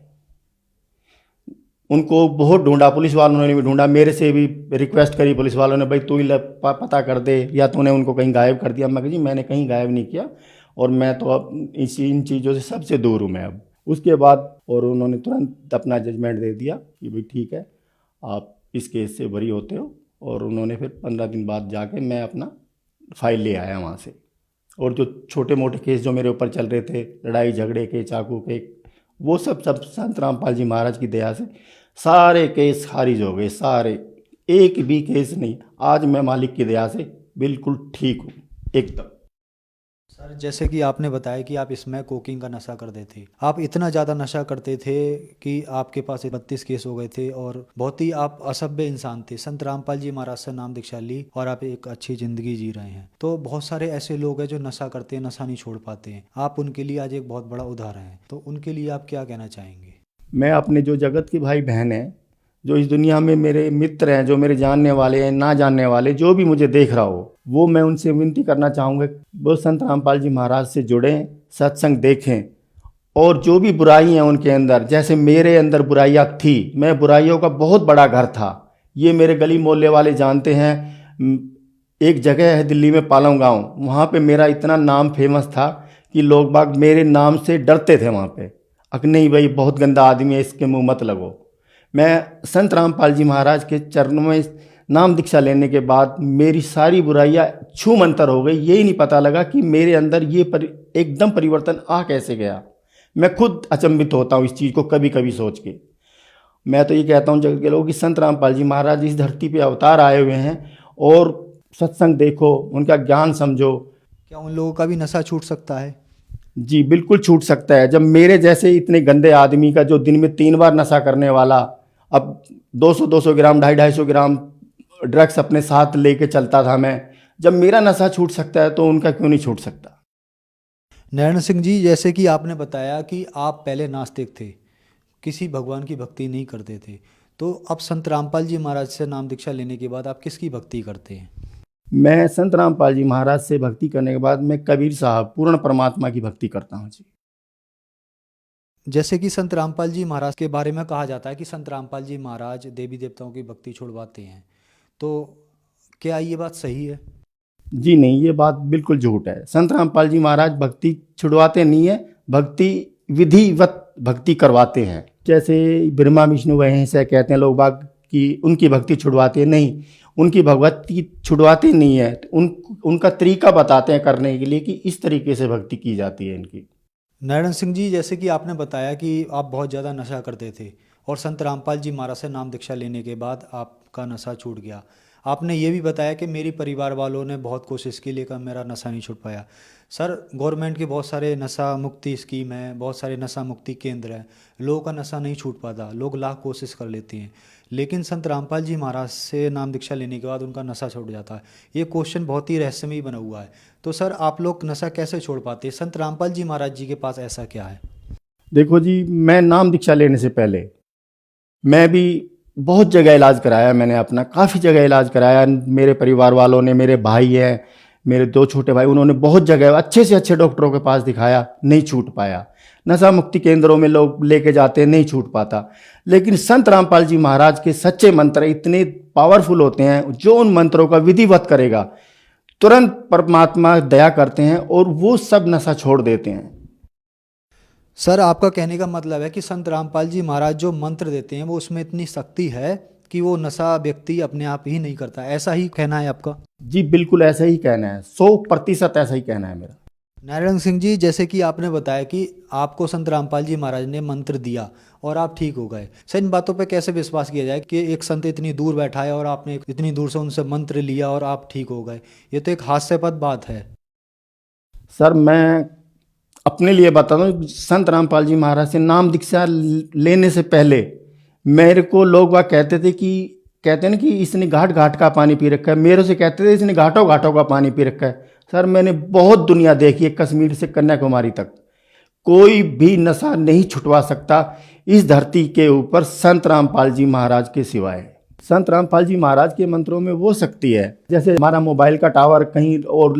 उनको बहुत ढूंढा, पुलिस वालों ने भी ढूंढा, मेरे से भी रिक्वेस्ट करी पुलिस वालों ने, भाई तू ही पता कर दे, या तूने उनको कहीं गायब कर दिया। मैं कहा जी मैंने कहीं गायब नहीं किया, और मैं तो अब इन चीज़ों से सबसे दूर हूँ मैं अब। उसके बाद और उन्होंने तुरंत अपना जजमेंट दे दिया कि भाई ठीक है आप इस केस से बरी होते हो। और उन्होंने फिर 15 दिन बाद जाके मैं अपना फाइल ले आया वहाँ से। और जो छोटे मोटे केस जो मेरे ऊपर चल रहे थे, लड़ाई झगड़े के, चाकू के, वो सब संत रामपाल जी महाराज की दया से सारे केस खारिज हो गए, सारे, एक भी केस नहीं। आज मैं मालिक की दया से बिल्कुल ठीक हूँ एकदम। सर जैसे कि आपने बताया कि आप इसमें कोकीन का नशा करते थे, आप इतना ज़्यादा नशा करते थे कि आपके पास 32 केस हो गए थे और बहुत ही आप असभ्य इंसान थे। संत रामपाल जी महाराज से नाम दीक्षा ली और आप एक अच्छी ज़िंदगी जी रहे हैं। तो बहुत सारे ऐसे लोग हैं जो नशा करते हैं, नशा नहीं छोड़ पाते हैं, आप उनके लिए आज एक बहुत बड़ा उदाहरण हैं। तो उनके लिए आप क्या कहना चाहेंगे? मैं अपने जो जगत के भाई बहन हैं, जो इस दुनिया में मेरे मित्र हैं, जो मेरे जानने वाले हैं, ना जानने वाले, जो भी मुझे देख रहा हो, वो मैं उनसे विनती करना चाहूँगा वो संत रामपाल जी महाराज से जुड़ें, सत्संग देखें। और जो भी बुराई हैं उनके अंदर, जैसे मेरे अंदर बुराइयाँ थी, मैं बुराइयों का बहुत बड़ा घर था, ये मेरे गली मोहल्ले वाले जानते हैं। एक जगह है दिल्ली में पालम गाँव, वहाँ पे मेरा इतना नाम फेमस था कि लोग बाग मेरे नाम से डरते थे वहाँ पे, नहीं भाई बहुत गंदा आदमी है, इसके मुँह मत लगो। मैं संत रामपाल जी महाराज के चरणों में नाम दीक्षा लेने के बाद मेरी सारी बुराइयाँ छू मंतर हो गई। यही नहीं पता लगा कि मेरे अंदर ये एकदम परिवर्तन आ कैसे गया। मैं खुद अचंभित होता हूँ इस चीज़ को कभी कभी सोच के। मैं तो ये कहता हूँ जगत के लोग कि संत रामपाल जी महाराज इस धरती पे अवतार आए हुए हैं और सत्संग देखो, उनका ज्ञान समझो। क्या उन लोगों का भी नशा छूट सकता है? जी बिल्कुल छूट सकता है। जब मेरे जैसे इतने गंदे आदमी का जो दिन में 3 बार नशा करने वाला अब 200-200 ग्राम 250-250 ग्राम ड्रग्स अपने साथ लेके चलता था मैं, जब मेरा नशा छूट सकता है तो उनका क्यों नहीं छूट सकता। नारायण सिंह जी, जैसे कि आपने बताया कि आप पहले नास्तिक थे, किसी भगवान की भक्ति नहीं करते थे, तो अब संत रामपाल जी महाराज से नाम दीक्षा लेने के बाद आप किसकी भक्ति करते हैं? मैं संत रामपाल जी महाराज से भक्ति करने के बाद मैं कबीर साहब पूर्ण परमात्मा की भक्ति करता हूँ जी। जैसे कि संत रामपाल जी महाराज के बारे में कहा जाता है कि संत रामपाल जी महाराज देवी देवताओं की भक्ति छुड़वाते हैं, तो क्या ये बात सही है? जी नहीं, ये बात बिल्कुल झूठ है। संत रामपाल जी महाराज भक्ति छुड़वाते नहीं है, भक्ति विधिवत भक्ति करवाते हैं। जैसे ब्रह्मा विष्णु महेश है कहते हैं लोग बाग कि उनकी भक्ति छुड़वाते नहीं, उनकी भगवती छुड़वाते नहीं है। उनका तरीका बताते हैं करने के लिए कि इस तरीके से भक्ति की जाती है इनकी। नारायण सिंह जी, जैसे कि आपने बताया कि आप बहुत ज़्यादा नशा करते थे और संत रामपाल जी महाराज से नाम दीक्षा लेने के बाद आपका नशा छूट गया। आपने ये भी बताया कि मेरी परिवार वालों ने बहुत कोशिश की लेकिन मेरा नशा नहीं छूट पाया। सर, गवर्नमेंट के बहुत सारे नशा मुक्ति स्कीम है, बहुत सारे नशा मुक्ति केंद्र हैं, लोगों का नशा नहीं छूट पाता, लोग लाख कोशिश कर लेते हैं, लेकिन संत रामपाल जी महाराज से नाम दीक्षा लेने के बाद उनका नशा छूट जाता है। ये क्वेश्चन बहुत ही रहस्यमयी बना हुआ है। तो सर, आप लोग नशा कैसे छोड़ पाते हैं? संत रामपाल जी महाराज जी के पास ऐसा क्या है? देखो जी, मैं नाम दीक्षा लेने से पहले मैं भी बहुत जगह इलाज कराया, मैंने अपना काफ़ी जगह इलाज कराया। मेरे परिवार वालों ने, मेरे भाई हैं, मेरे 2 छोटे भाई, उन्होंने बहुत जगह अच्छे से अच्छे डॉक्टरों के पास दिखाया, नहीं छूट पाया। नशा मुक्ति केंद्रों में लोग लेके जाते हैं, नहीं छूट पाता। लेकिन संत रामपाल जी महाराज के सच्चे मंत्र इतने पावरफुल होते हैं, जो उन मंत्रों का विधिवत करेगा तुरंत परमात्मा दया करते हैं और वो सब नशा छोड़ देते हैं। सर, आपका कहने का मतलब है कि संत रामपाल जी महाराज जो मंत्र देते हैं वो उसमें इतनी शक्ति है कि वो नशा व्यक्ति अपने आप ही नहीं करता, ऐसा ही कहना है आपका? जी बिल्कुल ऐसा ही कहना है, 100% ऐसा ही कहना है मेरा। नारायण सिंह जी, जैसे कि आपने बताया कि आपको संत रामपाल जी महाराज ने मंत्र दिया और आप ठीक हो गए। सर, इन बातों पे कैसे विश्वास किया जाए कि एक संत इतनी दूर बैठा है और आपने इतनी दूर से उनसे मंत्र लिया और आप ठीक हो गए? ये तो एक हास्यास्पद बात है। सर, मैं अपने लिए बताता हूँ, संत रामपाल जी महाराज से नाम दीक्षा लेने से पहले मेरे को लोग वह कहते थे कि कहते हैं ना कि इसने घाट घाट का पानी पी रखा है, मेरे से कहते थे इसने घाटों घाटों का पानी पी रखा है। सर, मैंने बहुत दुनिया देखी है, कश्मीर से कन्याकुमारी तक, कोई भी नशा नहीं छुटवा सकता इस धरती के ऊपर संत रामपाल जी महाराज के सिवाय। संत रामपाल जी महाराज के मंत्रों में वो शक्ति है, जैसे हमारा मोबाइल का टावर कहीं और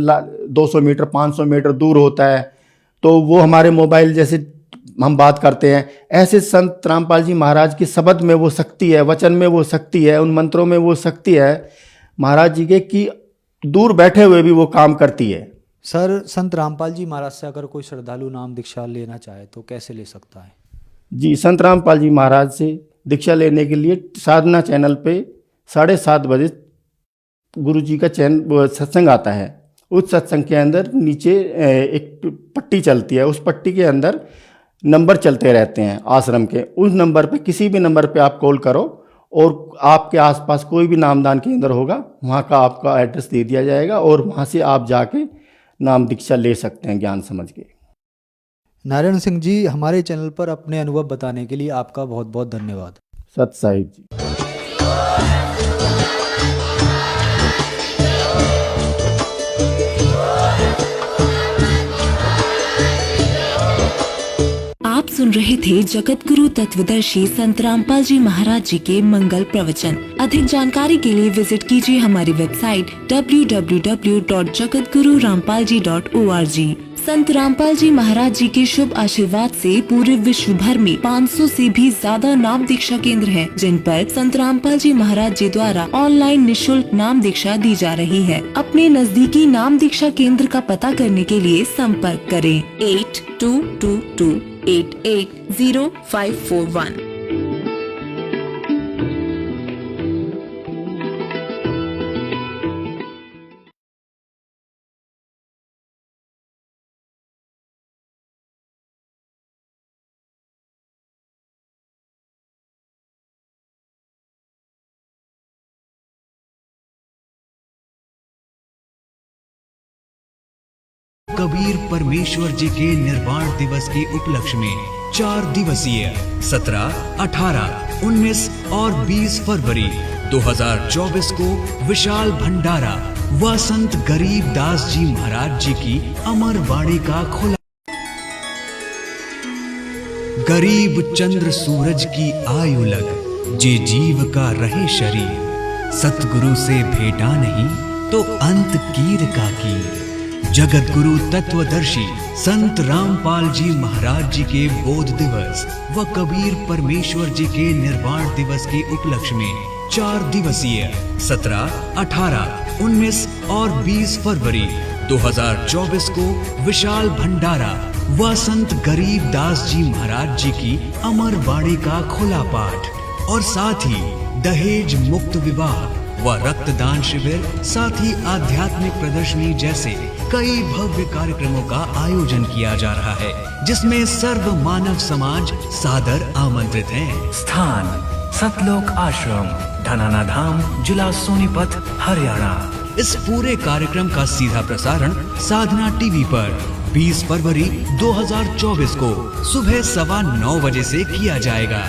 200 मीटर 500 मीटर दूर होता है तो वो हमारे मोबाइल जैसे हम बात करते हैं, ऐसे संत रामपाल जी महाराज के शब्द में वो शक्ति है, वचन में वो शक्ति है, उन मंत्रों में वो शक्ति है महाराज जी के कि दूर बैठे हुए भी वो काम करती है। सर, संत रामपाल जी महाराज से अगर कोई श्रद्धालु नाम दीक्षा लेना चाहे तो कैसे ले सकता है? जी, संत रामपाल जी महाराज से दीक्षा लेने के लिए साधना चैनल पे 7:30 बजे गुरु जी का सत्संग आता है। उस सत्संग के अंदर नीचे एक पट्टी चलती है, उस पट्टी के अंदर नंबर चलते रहते हैं आश्रम के। उस नंबर पे, किसी भी नंबर पे आप कॉल करो और आपके आसपास कोई भी नामदान केंद्र होगा, वहाँ का आपका एड्रेस दे दिया जाएगा और वहाँ से आप जाके नाम दीक्षा ले सकते हैं ज्ञान समझ के। नारायण सिंह जी, हमारे चैनल पर अपने अनुभव बताने के लिए आपका बहुत बहुत धन्यवाद। सत साहिब जी। आप सुन रहे थे जगत गुरु तत्वदर्शी संत रामपाल जी महाराज जी के मंगल प्रवचन। अधिक जानकारी के लिए विजिट कीजिए हमारी वेबसाइट www.jagatgururampalji.org। संत रामपाल जी महाराज जी के शुभ आशीर्वाद से पूरे विश्व भर में 500 से भी ज्यादा नाम दीक्षा केंद्र हैं, जिन पर संत रामपाल जी महाराज जी द्वारा ऑनलाइन निशुल्क नाम दीक्षा दी जा रही है। अपने नजदीकी नाम दीक्षा केंद्र का पता करने के लिए संपर्क करें 8222880541। कबीर परमेश्वर जी के निर्वाण दिवस के उपलक्ष्य में 4 दिवसीय 17, 18, 19 और 20 फरवरी 2024 को विशाल भंडारा व संत गरीब दास जी महाराज जी की अमर वाणी का खुला। गरीब चंद्र सूरज की आयु लग, जे जीव का रहे शरीर, सतगुरु से भेटा नहीं तो अंत कीर का कीर। जगत गुरु तत्वदर्शी संत रामपाल जी महाराज जी के बोध दिवस व कबीर परमेश्वर जी के निर्वाण दिवस के उपलक्ष्य में 4 दिवसीय 17, 18, 19 और 20 फरवरी 2024 को विशाल भंडारा व संत गरीब दास जी महाराज जी की अमर वाणी का खुला पाठ और साथ ही दहेज मुक्त विवाह व रक्तदान शिविर, साथ ही आध्यात्मिक प्रदर्शनी जैसे कई भव्य कार्यक्रमों का आयोजन किया जा रहा है, जिसमें सर्व मानव समाज सादर आमंत्रित है। स्थान सतलोक आश्रम, धनाना धाम, जिला सोनीपत, हरियाणा। इस पूरे कार्यक्रम का सीधा प्रसारण साधना टीवी पर 20 फरवरी 2024 को सुबह 9:15 बजे से किया जाएगा।